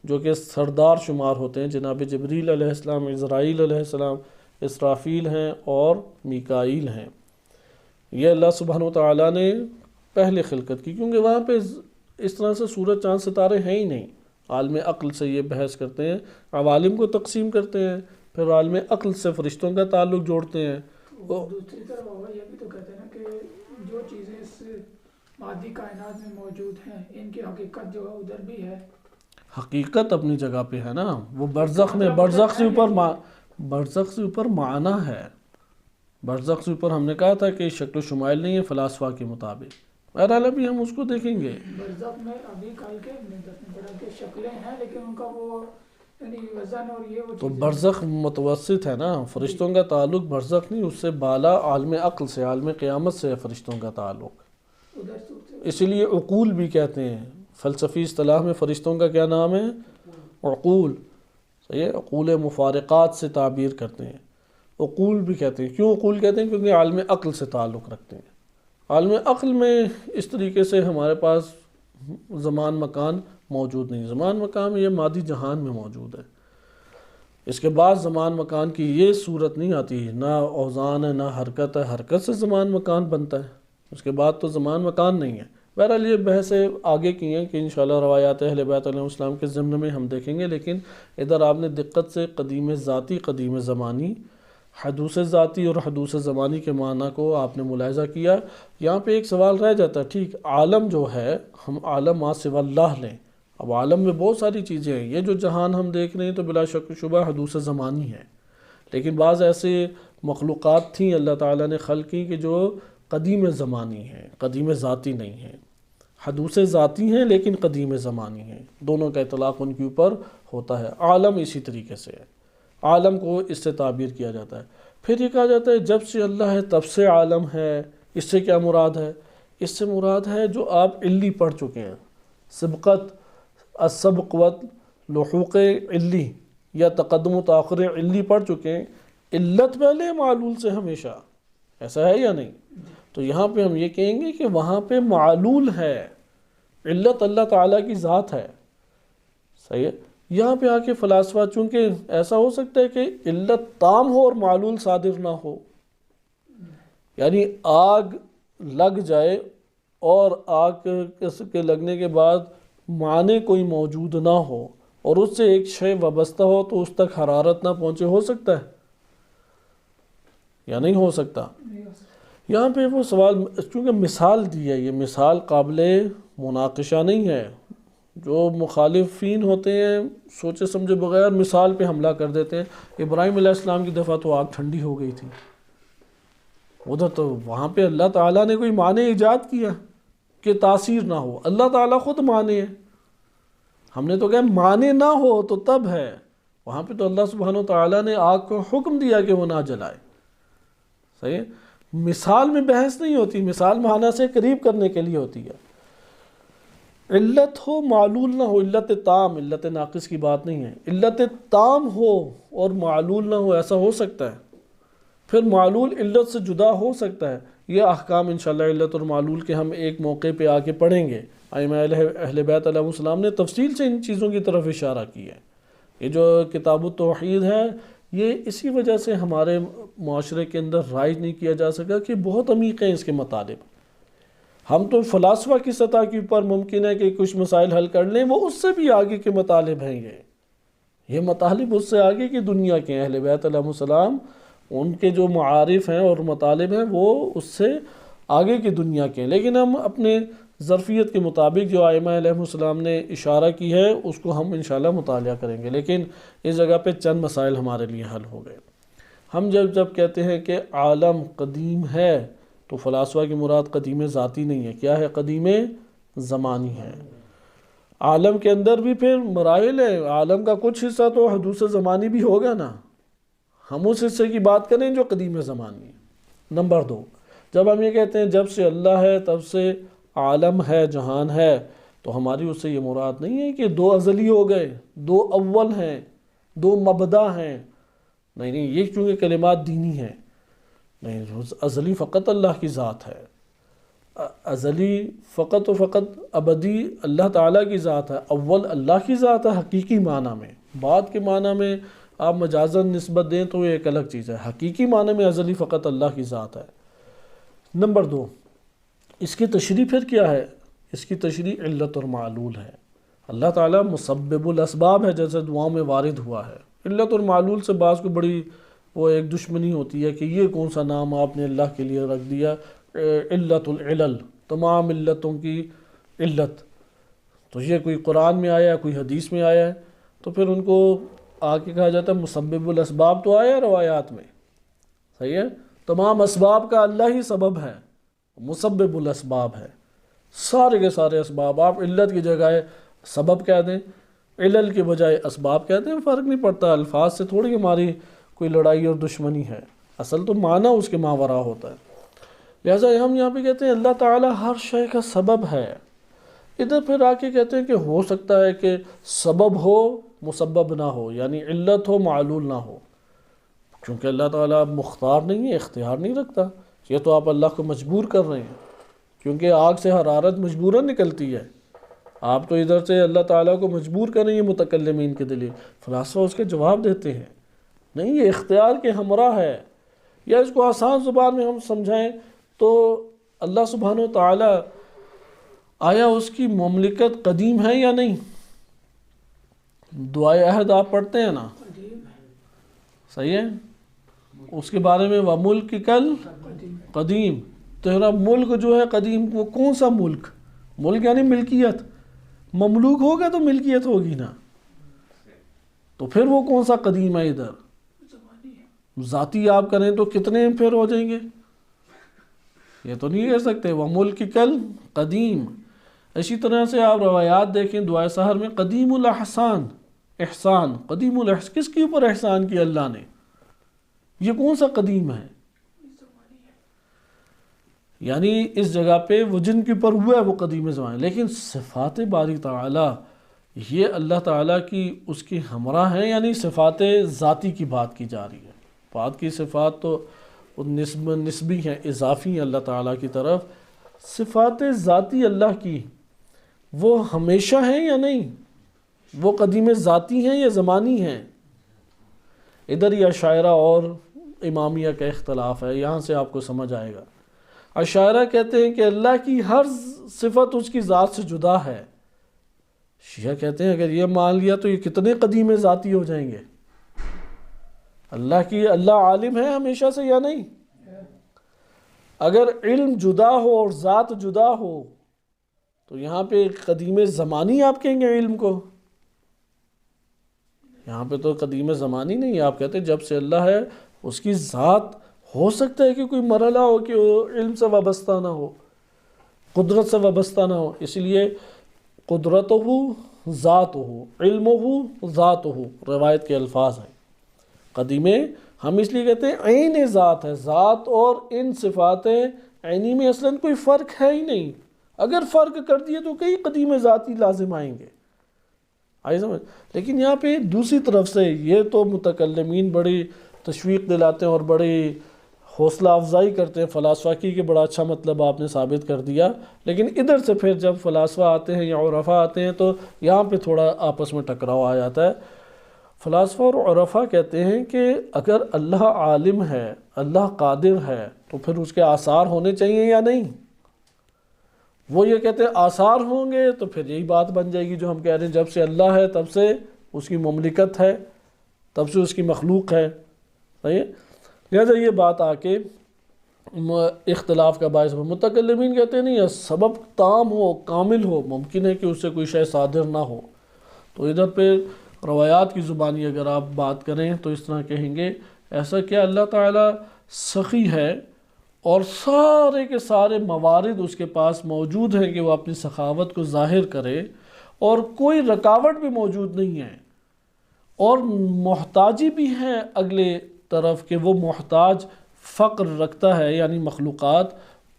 جو کہ سردار شمار ہوتے ہیں، جناب جبریل علیہ السلام، عزرائیل علیہ السلام، اسرافیل ہیں اور میکائیل ہیں، یہ اللہ سبحانہ وتعالیٰ نے پہلے خلقت کی، کیونکہ وہاں پہ اس طرح سے سورج چاند ستارے ہیں ہی نہیں۔ عالم عقل سے یہ بحث کرتے ہیں، عوالم کو تقسیم کرتے ہیں، پھر عالم عقل سے فرشتوں کا تعلق جوڑتے ہیں۔ دوسری طرف بابا یہ بھی تو کہتے ہیں نا کہ جو چیزیں اس مادی کائنات میں موجود ہیں ان کی حقیقت جو ہے ادھر بھی ہے۔ حقیقت اپنی جگہ پہ ہے نا، وہ برزخ میں، برزخ سے اوپر برزخ سے اوپر معنی ہے. برزخ سے اوپر ہم نے کہا تھا کہ شکل و شمائل نہیں ہے فلاسفہ کے مطابق. بہرحال ابھی ہم اس کو دیکھیں گے. برزخ میں ابھی کل کے پڑھا کہ شکلیں ہیں لیکن ان کا وہ یعنی وزن اور یہ وہ تو برزخ متوسط ہے نا، فرشتوں کا تعلق برزخ نہیں، اس سے بالا عالم عقل سے، عالم قیامت سے ہے فرشتوں کا تعلق. ادھر سے اسی لیے عقول بھی کہتے ہیں. فلسفی اصطلاح میں فرشتوں کا کیا نام ہے؟ عقول. صحیح ہے، عقول مفارقات سے تعبیر کرتے ہیں. عقول بھی کہتے ہیں. کیوں عقول کہتے ہیں؟ کیونکہ عالم عقل سے تعلق رکھتے ہیں. عالم عقل میں اس طریقے سے ہمارے پاس زمان مکان موجود نہیں. زمان مکان یہ مادی جہان میں موجود ہے. اس کے بعد زمان مکان کی یہ صورت نہیں آتی، نہ اوزان ہے نہ حرکت ہے. حرکت سے زمان مکان بنتا ہے، اس کے بعد تو زمان مکان نہیں ہے. بہرحال یہ بحثیں آگے کی ہیں کہ انشاءاللہ روایات اہل بیت علیہ السلام کے ضمن میں ہم دیکھیں گے. لیکن ادھر آپ نے دقت سے قدیم ذاتی، قدیم زمانی، حدوث ذاتی اور حدوث زمانی کے معنی کو آپ نے ملاحظہ کیا. یہاں پہ ایک سوال رہ جاتا ہے، ٹھیک عالم جو ہے ہم عالم ما سوا اللہ لیں. اب عالم میں بہت ساری چیزیں ہیں. یہ جو جہان ہم دیکھ رہے ہیں تو بلا شک و شبہ حدوث زمانی ہے. لیکن بعض ایسے مخلوقات تھیں اللہ تعالیٰ نے خلق کی کہ جو قدیم زمانی ہیں، قدیم ذاتی نہیں ہیں. حدوث ذاتی ہیں لیکن قدیم زمانی ہیں. دونوں کا اطلاق ان کے اوپر ہوتا ہے. عالم اسی طریقے سے ہے. عالم کو اس سے تعبیر کیا جاتا ہے. پھر یہ کہا جاتا ہے جب سے اللہ ہے تب سے عالم ہے. اس سے کیا مراد ہے؟ اس سے مراد ہے جو آپ علی پڑھ چکے ہیں، سبقت، السبق و لحوق علی یا تقدم و تاخر علی پڑھ چکے ہیں. علت پہلے معلول سے ہمیشہ، ایسا ہے یا نہیں؟ تو یہاں پہ ہم یہ کہیں گے کہ وہاں پہ معلول ہے، علت اللہ تعالیٰ کی ذات ہے. صحیح ہے. یہاں پہ آ کے فلاسفہ، چونکہ ایسا ہو سکتا ہے کہ علت تام ہو اور معلول صادر نہ ہو، یعنی آگ لگ جائے اور آگ کے لگنے کے بعد معنی کوئی موجود نہ ہو اور اس سے ایک شے وابستہ ہو تو اس تک حرارت نہ پہنچے. ہو سکتا ہے یا نہیں ہو سکتا؟ یہاں پہ وہ سوال، چونکہ مثال دی ہے، یہ مثال قابل مناقشہ نہیں ہے. جو مخالفین ہوتے ہیں سوچے سمجھے بغیر مثال پہ حملہ کر دیتے ہیں. ابراہیم علیہ السلام کی دفعہ تو آگ ٹھنڈی ہو گئی تھی. ادھر تو وہاں پہ اللہ تعالیٰ نے کوئی معنی ایجاد کیا کہ تاثیر نہ ہو. اللہ تعالیٰ خود معنی ہے. ہم نے تو کہا معنی نہ ہو تو تب ہے. وہاں پہ تو اللہ سبحانہ و تعالیٰ نے آگ کو حکم دیا کہ وہ نہ جلائے. صحیح ہے. مثال میں بحث نہیں ہوتی، مثال معنی سے قریب کرنے کے لیے ہوتی ہے. علت ہو معلول نہ ہو، علت تام، علت ناقص کی بات نہیں ہے. علت تام ہو اور معلول نہ ہو، ایسا ہو سکتا ہے. پھر معلول علت سے جدا ہو سکتا ہے. یہ احکام انشاءاللہ علت اور معلول کے ہم ایک موقع پہ آ کے پڑھیں گے. ائمہ اہل بیت علیہ السلام نے تفصیل سے ان چیزوں کی طرف اشارہ کیا ہے. یہ جو کتاب التوحید ہے یہ اسی وجہ سے ہمارے معاشرے کے اندر رائج نہیں کیا جا سکا کہ بہت عمیق ہیں اس کے مطالب. ہم تو فلاسفہ کی سطح کے اوپر ممکن ہے کہ کچھ مسائل حل کر لیں، وہ اس سے بھی آگے کے مطالب ہیں. یہ مطالب اس سے آگے کی دنیا کے اہل بیت علیہ السلام، ان کے جو معارف ہیں اور مطالب ہیں وہ اس سے آگے کی دنیا کے ہیں. لیکن ہم اپنے ظرفیت کے مطابق جو ائمہ علیہ السلام نے اشارہ کی ہے اس کو ہم انشاءاللہ مطالعہ کریں گے. لیکن اس جگہ پہ چند مسائل ہمارے لیے حل ہو گئے. ہم جب کہتے ہیں کہ عالم قدیم ہے تو فلاسفہ کی مراد قدیم ذاتی نہیں ہے. کیا ہے؟ قدیم زمانی ہے. عالم کے اندر بھی پھر مراحل ہیں. عالم کا کچھ حصہ تو حدوث زمانی بھی ہوگا نا. ہم اس حصے کی بات کریں جو قدیم زمانی ہے. نمبر 2، جب ہم یہ کہتے ہیں جب سے اللہ ہے تب سے عالم ہے، جہان ہے، تو ہماری اس سے یہ مراد نہیں ہے کہ 2 ازلی ہو گئے، 2 اول ہیں، 2 مبدا ہیں. نہیں، یہ چونکہ کلمات دینی ہیں. نہیں، ازلی فقط اللہ کی ذات ہے. ازلی فقط و فقط ابدی اللہ تعالیٰ کی ذات ہے. اول اللہ کی ذات ہے حقیقی معنی میں. بعد کے معنی میں آپ مجازاً نسبت دیں تو یہ ایک الگ چیز ہے. حقیقی معنی میں ازلی فقط اللہ کی ذات ہے. نمبر 2، اس کی تشریح پھر کیا ہے؟ اس کی تشریح علت اور معلول ہے. اللہ تعالیٰ مسبب الاسباب ہے جیسے دعاؤں میں وارد ہوا ہے. علت اور معلول سے بعض کو بڑی وہ ایک دشمنی ہوتی ہے کہ یہ کون سا نام آپ نے اللہ کے لیے رکھ دیا، علت العلل، تمام علتوں کی علت. تو یہ کوئی قرآن میں آیا ہے، کوئی حدیث میں آیا ہے. تو پھر ان کو آگے کہا جاتا ہے مسبب الاسباب تو آیا روایات میں، صحیح ہے، تمام اسباب کا اللہ ہی سبب ہے، مسبب الاسباب ہے، سارے کے سارے اسباب آپ علت کی جگہ سبب کہہ دیں، علل کے بجائے اسباب کہتے ہیں، فرق نہیں پڑتا، الفاظ سے تھوڑی ہماری کوئی لڑائی اور دشمنی ہے، اصل تو معنی اس کے ماورا ہوتا ہے۔ لہٰذا ہم یہاں پہ کہتے ہیں اللہ تعالیٰ ہر شے کا سبب ہے۔ ادھر پھر آ کے کہتے ہیں کہ ہو سکتا ہے کہ سبب ہو مسبب نہ ہو، یعنی علت ہو معلول نہ ہو، کیونکہ اللہ تعالیٰ مختار نہیں ہے، اختیار نہیں رکھتا، یہ تو آپ اللہ کو مجبور کر رہے ہیں، کیونکہ آگ سے حرارت مجبوراً نکلتی ہے، آپ تو ادھر سے اللہ تعالیٰ کو مجبور کر رہے ہیں متکلمین کے دلیل۔ فلاسفہ اس کے جواب دیتے ہیں نہیں، یہ اختیار کے ہمراہ ہے، یا اس کو آسان زبان میں ہم سمجھائیں تو اللہ سبحانہ و تعالیٰ آیا اس کی مملکت قدیم ہے یا نہیں؟ دعائے عہد آپ پڑھتے ہیں نا، صحیح ہے، اس کے بارے میں وَمُلْكِكَ الْقَدِيمُ، تیرا ملک جو ہے قدیم، وہ کون سا ملک؟ ملک یعنی ملکیت، مملوک ہوگا تو ملکیت ہوگی نا، تو پھر وہ کون سا قدیم ہے؟ ادھر ذاتی آپ کریں تو کتنے پھر ہو جائیں گے، یہ تو نہیں کہہ سکتے وَمُلْكِكَ الْقَدِيمُ۔ اسی طرح سے آپ روایات دیکھیں دعائے سحر میں قدیم الاحسان، احسان، قدیم الاحسان، کس کے اوپر احسان کیا اللہ نے؟ یہ کون سا قدیم ہے؟ یعنی اس جگہ پہ وہ جن کے اوپر ہوا ہے وہ قدیم زمان، لیکن صفات باری تعالیٰ یہ اللہ تعالیٰ کی اس کی ہمراہ ہیں، یعنی صفات ذاتی کی بات کی جا رہی ہے۔ بات کی صفات تو نسبی ہیں، اضافی ہیں اللہ تعالیٰ کی طرف، صفات ذاتی اللہ کی وہ ہمیشہ ہیں یا نہیں؟ وہ قدیم ذاتی ہیں یا زمانی ہیں؟ ادھر یہ اشاعرہ اور امامیہ کا اختلاف ہے، یہاں سے آپ کو سمجھ آئے گا۔ اشاعرہ کہتے ہیں کہ اللہ کی ہر صفت اس کی ذات سے جدا ہے، شیعہ کہتے ہیں اگر یہ مان لیا تو یہ کتنے قدیم ذاتی ہو جائیں گے۔ اللہ عالم ہے ہمیشہ سے یا نہیں؟ اگر علم جدا ہو اور ذات جدا ہو تو یہاں پہ قدیم زمانی آپ کہیں گے علم کو، یہاں پہ تو قدیم زمانی نہیں، آپ کہتے ہیں جب سے اللہ ہے اس کی ذات ہو سکتا ہے کہ کوئی مرحلہ ہو کہ وہ علم سے وابستہ نہ ہو، قدرت سے وابستہ نہ ہو، اس لیے قدرتہ ذاتہ، علمہ ذاتہ روایت کے الفاظ ہیں۔ قدیم ہم اس لیے کہتے ہیں عین ذات ہے، ذات اور ان صفات عینی میں اصلاً کوئی فرق ہے ہی نہیں، اگر فرق کر دیے تو کئی قدیم ذاتی لازم آئیں گے، آئی سمجھ؟ لیکن یہاں پہ دوسری طرف سے یہ تو متکلمین بڑی تشویق دلاتے ہیں اور بڑی حوصلہ افزائی کرتے ہیں فلاسفہ کی کہ بڑا اچھا مطلب آپ نے ثابت کر دیا، لیکن ادھر سے پھر جب فلاسفہ آتے ہیں یا عرفاء آتے ہیں تو یہاں پہ تھوڑا آپس میں ٹکراؤ آ جاتا ہے۔ فلاسفہ اور عرفاء کہتے ہیں کہ اگر اللہ عالم ہے، اللہ قادر ہے، تو پھر اس کے آثار ہونے چاہیے یا نہیں؟ وہ یہ کہتے ہیں آثار ہوں گے تو پھر یہی بات بن جائے گی جو ہم کہہ رہے ہیں، جب سے اللہ ہے تب سے اس کی مملکت ہے، تب سے اس کی مخلوق ہے، صحیح ہے؟ لہذا یہ بات آ کے اختلاف کا باعث ہو۔ متکلمین کہتے ہیں نہیں، سبب تام ہو، کامل ہو، ممکن ہے کہ اس سے کوئی شے صادر نہ ہو، تو ادھر پہ روایات کی زبانی اگر آپ بات کریں تو اس طرح کہیں گے ایسا کہ اللہ تعالیٰ سخی ہے اور سارے کے سارے موارد اس کے پاس موجود ہیں کہ وہ اپنی سخاوت کو ظاہر کرے، اور کوئی رکاوٹ بھی موجود نہیں ہے، اور محتاجی بھی ہے اگلے طرف کہ وہ محتاج فقر رکھتا ہے، یعنی مخلوقات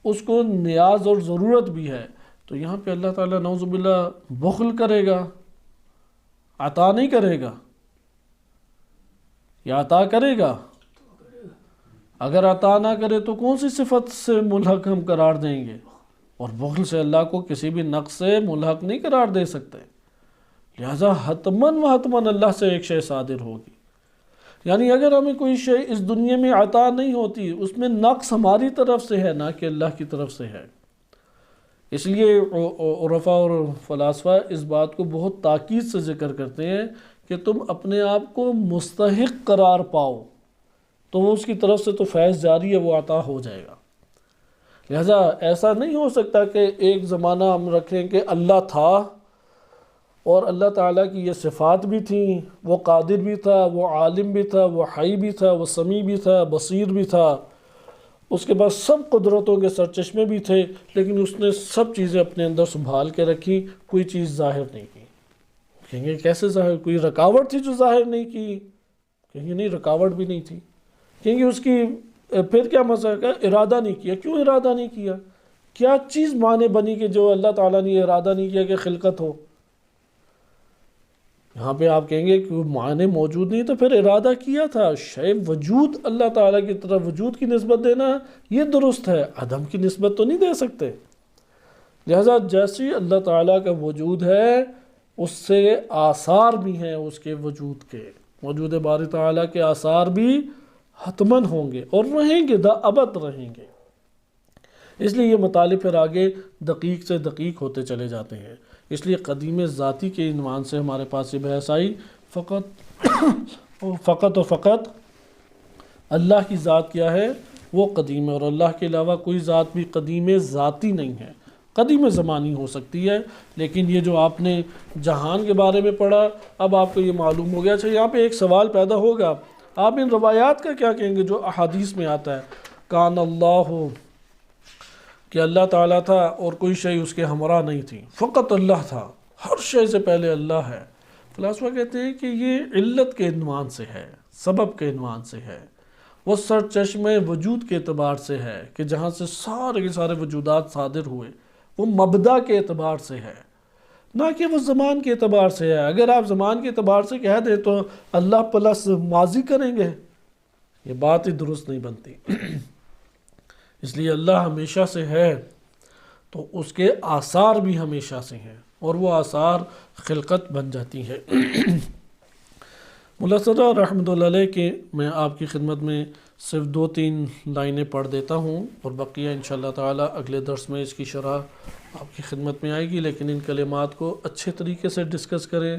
اس کو نیاز اور ضرورت بھی ہے، تو یہاں پہ اللہ تعالیٰ نعوذ باللہ بخل کرے گا، عطا نہیں کرے گا، یا عطا کرے گا؟ اگر عطا نہ کرے تو کون سی صفت سے ملحق ہم قرار دیں گے؟ اور بخل سے اللہ کو کسی بھی نقص سے ملحق نہیں قرار دے سکتے، لہذا حتماً و حتماً اللہ سے ایک شے صادر ہوگی۔ یعنی اگر ہمیں کوئی شے اس دنیا میں عطا نہیں ہوتی، اس میں نقص ہماری طرف سے ہے، نہ کہ اللہ کی طرف سے ہے۔ اس لیے عرفاء اور فلاسفہ اس بات کو بہت تاکید سے ذکر کرتے ہیں کہ تم اپنے آپ کو مستحق قرار پاؤ تو وہ اس کی طرف سے تو فیض جاری ہے، وہ عطا ہو جائے گا۔ لہذا ایسا نہیں ہو سکتا کہ ایک زمانہ ہم رکھیں کہ اللہ تھا اور اللہ تعالیٰ کی یہ صفات بھی تھیں، وہ قادر بھی تھا، وہ عالم بھی تھا، وہ حی بھی تھا، وہ سمیع بھی تھا، بصیر بھی تھا، اس کے بعد سب قدرتوں کے سرچشمے بھی تھے، لیکن اس نے سب چیزیں اپنے اندر سنبھال کے رکھی، کوئی چیز ظاہر نہیں کی۔ کہیں گے کیسے ظاہر؟ کوئی رکاوٹ تھی جو ظاہر نہیں کی؟ کہیں گے نہیں، رکاوٹ بھی نہیں تھی۔ کہیں گے اس کی پھر کیا مسئلہ ہے؟ ارادہ نہیں کیا۔ کیوں ارادہ نہیں کیا؟ کیا چیز معنی بنی کہ جو اللہ تعالیٰ نے ارادہ نہیں کیا کہ خلقت ہو؟ یہاں پہ آپ کہیں گے کہ معنی موجود نہیں تو پھر ارادہ کیا تھا۔ شے وجود اللہ تعالیٰ کی طرف وجود کی نسبت دینا یہ درست ہے، عدم کی نسبت تو نہیں دے سکتے۔ لہذا جیسی اللہ تعالیٰ کا وجود ہے اس سے آثار بھی ہیں اس کے وجود کے، وجود باری تعالیٰ کے آثار بھی حتماً ہوں گے اور رہیں گے، ابد رہیں گے۔ اس لیے یہ مطالب پھر آگے دقیق سے دقیق ہوتے چلے جاتے ہیں۔ اس لیے قدیم ذاتی کے عنوان سے ہمارے پاس یہ بحث آئی، فقط و فقط اللہ کی ذات کیا ہے؟ وہ قدیم ہے، اور اللہ کے علاوہ کوئی ذات بھی قدیم ذاتی نہیں ہے، قدیم زمانی ہو سکتی ہے۔ لیکن یہ جو آپ نے جہان کے بارے میں پڑھا، اب آپ کو یہ معلوم ہو گیا۔ اچھا، یہاں پہ ایک سوال پیدا ہوگا، آپ ان روایات کا کیا کہیں گے جو احادیث میں آتا ہے؟ کان اللہ، کہ اللہ تعالیٰ تھا اور کوئی شے اس کے ہمراہ نہیں تھی، فقط اللہ تھا، ہر شے سے پہلے اللہ ہے۔ فلاسفہ کہتے ہیں کہ یہ علت کے عنوان سے ہے، سبب کے عنوان سے ہے، وہ سر چشم وجود کے اعتبار سے ہے کہ جہاں سے سارے کے سارے وجودات صادر ہوئے، وہ مبدا کے اعتبار سے ہے، نہ کہ وہ زمان کے اعتبار سے ہے۔ اگر آپ زمان کے اعتبار سے کہہ دیں تو اللہ پلس ماضی کریں گے، یہ بات ہی درست نہیں بنتی۔ اس لیے اللہ ہمیشہ سے ہے تو اس کے آثار بھی ہمیشہ سے ہیں، اور وہ آثار خلقت بن جاتی ہے۔ ملا صدر رحمۃ اللہ علیہ کے میں آپ کی خدمت میں صرف 2-3 لائنیں پڑھ دیتا ہوں، اور بقیہ انشاءاللہ تعالی اگلے درس میں اس کی شرح آپ کی خدمت میں آئے گی۔ لیکن ان کلمات کو اچھے طریقے سے ڈسکس کریں،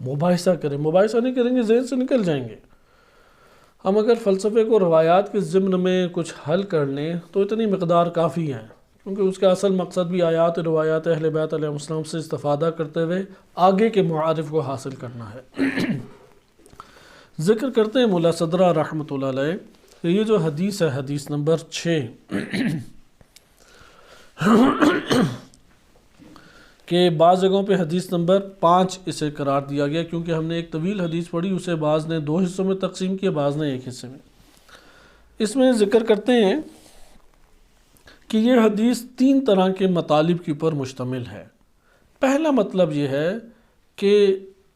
مباحثہ کریں۔ مباحثہ نہیں کریں گے ذہن سے نکل جائیں گے۔ ہم اگر فلسفے کو روایات کے ضمن میں کچھ حل کر لیں تو اتنی مقدار کافی ہے، کیونکہ اس کا اصل مقصد بھی آیات روایات اہل بیت علیہ السلام سے استفادہ کرتے ہوئے آگے کے معارف کو حاصل کرنا ہے۔ ذکر کرتے ہیں ملا صدرہ رحمۃ اللہ علیہ کہ یہ جو حدیث ہے، حدیث نمبر 6، کہ بعض جگہوں پہ حدیث نمبر 5 اسے قرار دیا گیا، کیونکہ ہم نے ایک طویل حدیث پڑھی، اسے بعض نے 2 حصوں میں تقسیم کیا، بعض نے ایک حصے میں۔ اس میں ذکر کرتے ہیں کہ یہ حدیث 3 طرح کے مطالب کے اوپر مشتمل ہے۔ پہلا مطلب یہ ہے کہ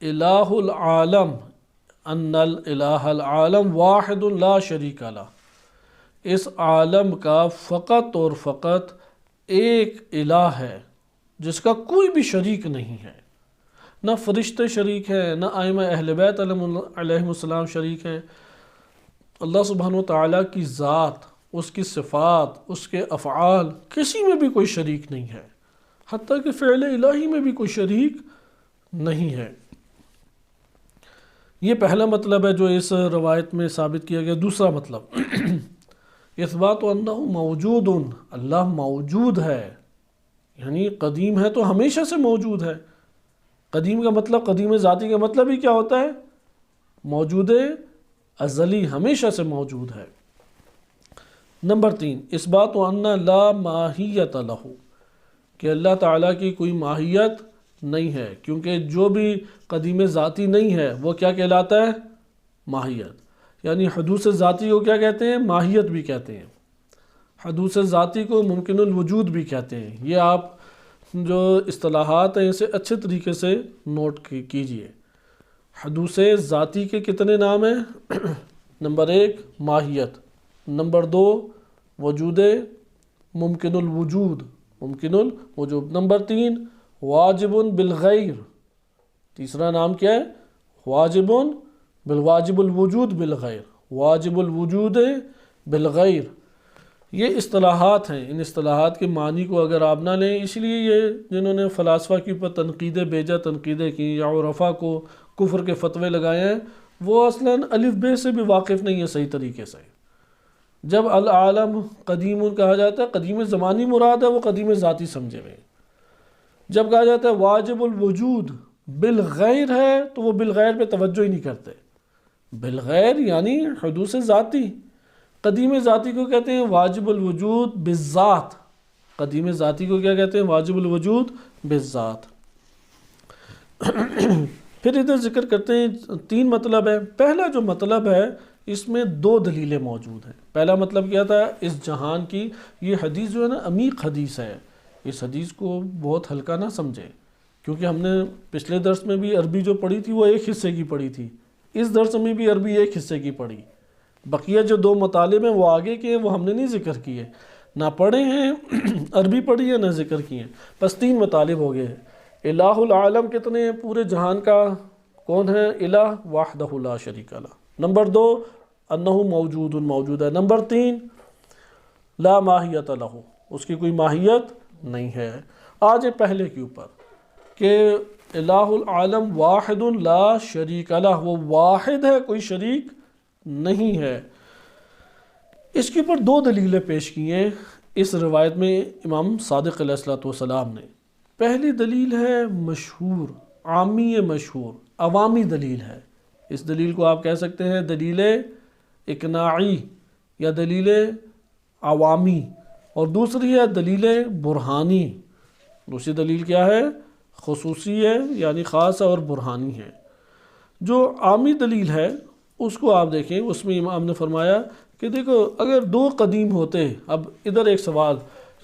الہ العالم، ان الہ العالم واحد لا شریک لہ، اس عالم کا فقط اور فقط ایک الہ ہے جس کا کوئی بھی شریک نہیں ہے، نہ فرشتے شریک ہیں، نہ ائمہ اہل بیت علیہ السلام شریک ہیں۔ اللہ سبحانہ و تعالیٰ کی ذات، اس کی صفات، اس کے افعال، کسی میں بھی کوئی شریک نہیں ہے، حتیٰ کہ فعل الہی میں بھی کوئی شریک نہیں ہے۔ یہ پہلا مطلب ہے جو اس روایت میں ثابت کیا گیا۔ دوسرا مطلب اثبات انہ موجود، اللہ موجود ہے، یعنی قدیم ہے تو ہمیشہ سے موجود ہے۔ قدیم کا مطلب، قدیم ذاتی کا مطلب ہی کیا ہوتا ہے؟ موجود ازلی، ہمیشہ سے موجود ہے۔ نمبر 3 اثبات ان لا ماہیت لہ، کہ اللہ تعالیٰ کی کوئی ماہیت نہیں ہے، کیونکہ جو بھی قدیم ذاتی نہیں ہے وہ کیا کہلاتا ہے؟ ماہیت۔ یعنی حدوث ذاتی کو کیا کہتے ہیں؟ ماہیت بھی کہتے ہیں۔ حدوث ذاتی کو ممکن الوجود بھی کہتے ہیں۔ یہ آپ جو اصطلاحات ہیں اسے اچھے طریقے سے نوٹ کیجئے۔ حدوث ذاتی کے کتنے نام ہیں؟ نمبر 1 ماہیت، نمبر 2 وجود ممکن الوجود، ممکن الوجود، نمبر 3 واجب بالغیر، تیسرا نام کیا ہے؟ واجب بالواجب الوجود بالغیر، واجب الوجود بالغیر۔ یہ اصطلاحات ہیں، ان اصطلاحات کے معنی کو اگر آپ نہ لیں، اس لیے یہ جنہوں نے فلاسفہ کے اوپر تنقیدیں بیجا تنقیدیں کی یا عرفا کو کفر کے فتوے لگائے ہیں، وہ اصلاً الف بے سے بھی واقف نہیں ہے صحیح طریقے سے۔ جب العالم قدیم کہا جاتا ہے، قدیم زمانی مراد ہے، وہ قدیم ذاتی سمجھے ہوئے۔ جب کہا جاتا ہے واجب الوجود، بالغیر ہے تو وہ بالغیر پہ توجہ ہی نہیں کرتے. بالغیر یعنی حدوث ذاتی. قدیم ذاتی کو کہتے ہیں واجب الوجود بالذات. قدیم ذاتی کو کیا کہتے ہیں؟ واجب الوجود بالذات. پھر ادھر ذکر کرتے ہیں 3 مطلب ہے. پہلا جو مطلب ہے اس میں 2 دلیلیں موجود ہیں. پہلا مطلب کیا تھا؟ اس جہان کی یہ حدیث جو ہے نا عمیق حدیث ہے. اس حدیث کو بہت ہلکا نہ سمجھے، کیونکہ ہم نے پچھلے درس میں بھی عربی جو پڑھی تھی وہ ایک حصے کی پڑھی تھی، اس درس میں بھی عربی ایک حصے کی پڑھی. بقیہ جو 2 مطالب ہیں وہ آگے کے ہیں، وہ ہم نے نہیں ذکر کیے، نہ پڑھے ہیں عربی پڑھی ہے نہ ذکر کیے ہیں. بس 3 مطالب ہو گئے ہیں. الہ العالم کتنے ہیں؟ پورے جہان کا کون ہے؟ الہ وحدہ لا شریک لہ. نمبر 2 انہ موجود موجود ہے. نمبر 3 لا ماہیت لہ، اس کی کوئی ماہیت نہیں ہے. آج پہلے کے اوپر کہ الہ العالم واحد لا شریک لہ، وہ واحد ہے، کوئی شریک نہیں ہے. اس کے اوپر 2 دلیلیں پیش کی ہیں اس روایت میں امام صادق علیہ الصلوۃ والسلام نے. پہلی دلیل ہے مشہور، عامی مشہور، عوامی دلیل ہے. اس دلیل کو آپ کہہ سکتے ہیں دلیل اقناعی یا دلیل عوامی. اور دوسری ہے دلیل برہانی. دوسری دلیل کیا ہے؟ خصوصی ہے یعنی خاص اور برہانی ہے. جو عامی دلیل ہے اس کو آپ دیکھیں، اس میں امام نے فرمایا کہ دیکھو اگر 2 قدیم ہوتے. اب ادھر ایک سوال،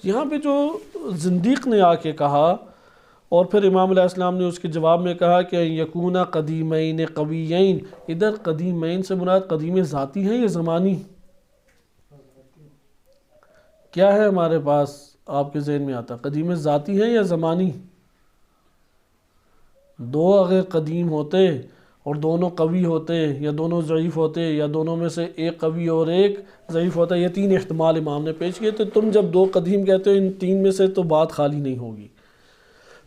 یہاں پہ جو زندیق نے آ کے کہا اور پھر امام علیہ السلام نے اس کے جواب میں کہا کہ یکونا قدیمین قویین، ادھر قدیمین سے مراد قدیم ذاتی ہیں یا زمانی؟ کیا ہے ہمارے پاس آپ کے ذہن میں آتا؟ قدیم ذاتی ہیں یا زمانی؟ 2 اگر قدیم ہوتے اور دونوں قوی ہوتے یا دونوں ضعیف ہوتے یا دونوں میں سے ایک قوی اور ایک ضعیف ہوتا، یہ 3 احتمال امام نے پیش کیے. تو تم جب 2 قدیم کہتے ہو ان 3 میں سے تو بات خالی نہیں ہوگی.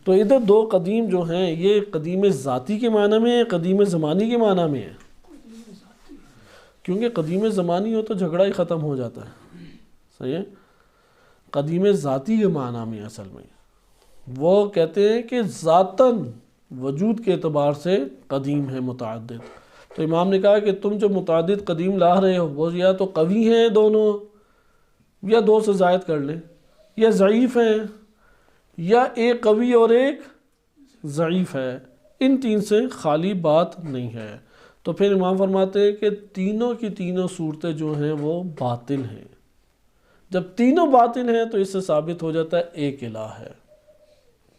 تو ادھر 2 قدیم جو ہیں یہ قدیم ذاتی کے معنی میں ہے، قدیم زمانی کے معنی میں ہے. کیونکہ قدیم زمانی ہو تو جھگڑا ہی ختم ہو جاتا ہے. صحیح ہے؟ قدیم ذاتی کے معنی میں اصل میں وہ کہتے ہیں کہ ذاتاً وجود کے اعتبار سے قدیم ہے متعدد. تو امام نے کہا کہ تم جو متعدد قدیم لا رہے ہو وہ یا تو قوی ہیں دونوں یا 2 سے زائد کر لیں، یا ضعیف ہیں یا ایک قوی اور ایک ضعیف ہے. ان 3 سے خالی بات نہیں ہے. تو پھر امام فرماتے ہیں کہ تینوں کی تینوں صورتیں جو ہیں وہ باطل ہیں. جب تینوں باطل ہیں تو اس سے ثابت ہو جاتا ہے ایک الہ ہے.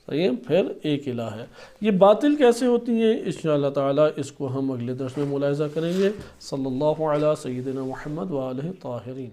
صحیح ہے؟ پھر ایک الہ ہے. یہ باطل کیسے ہوتی ہیں انشاءاللہ تعالی اس کو ہم اگلے درس میں ملاحظہ کریں گے. صلی اللہ علیہ سیدنا محمد وآلہ طاہرین.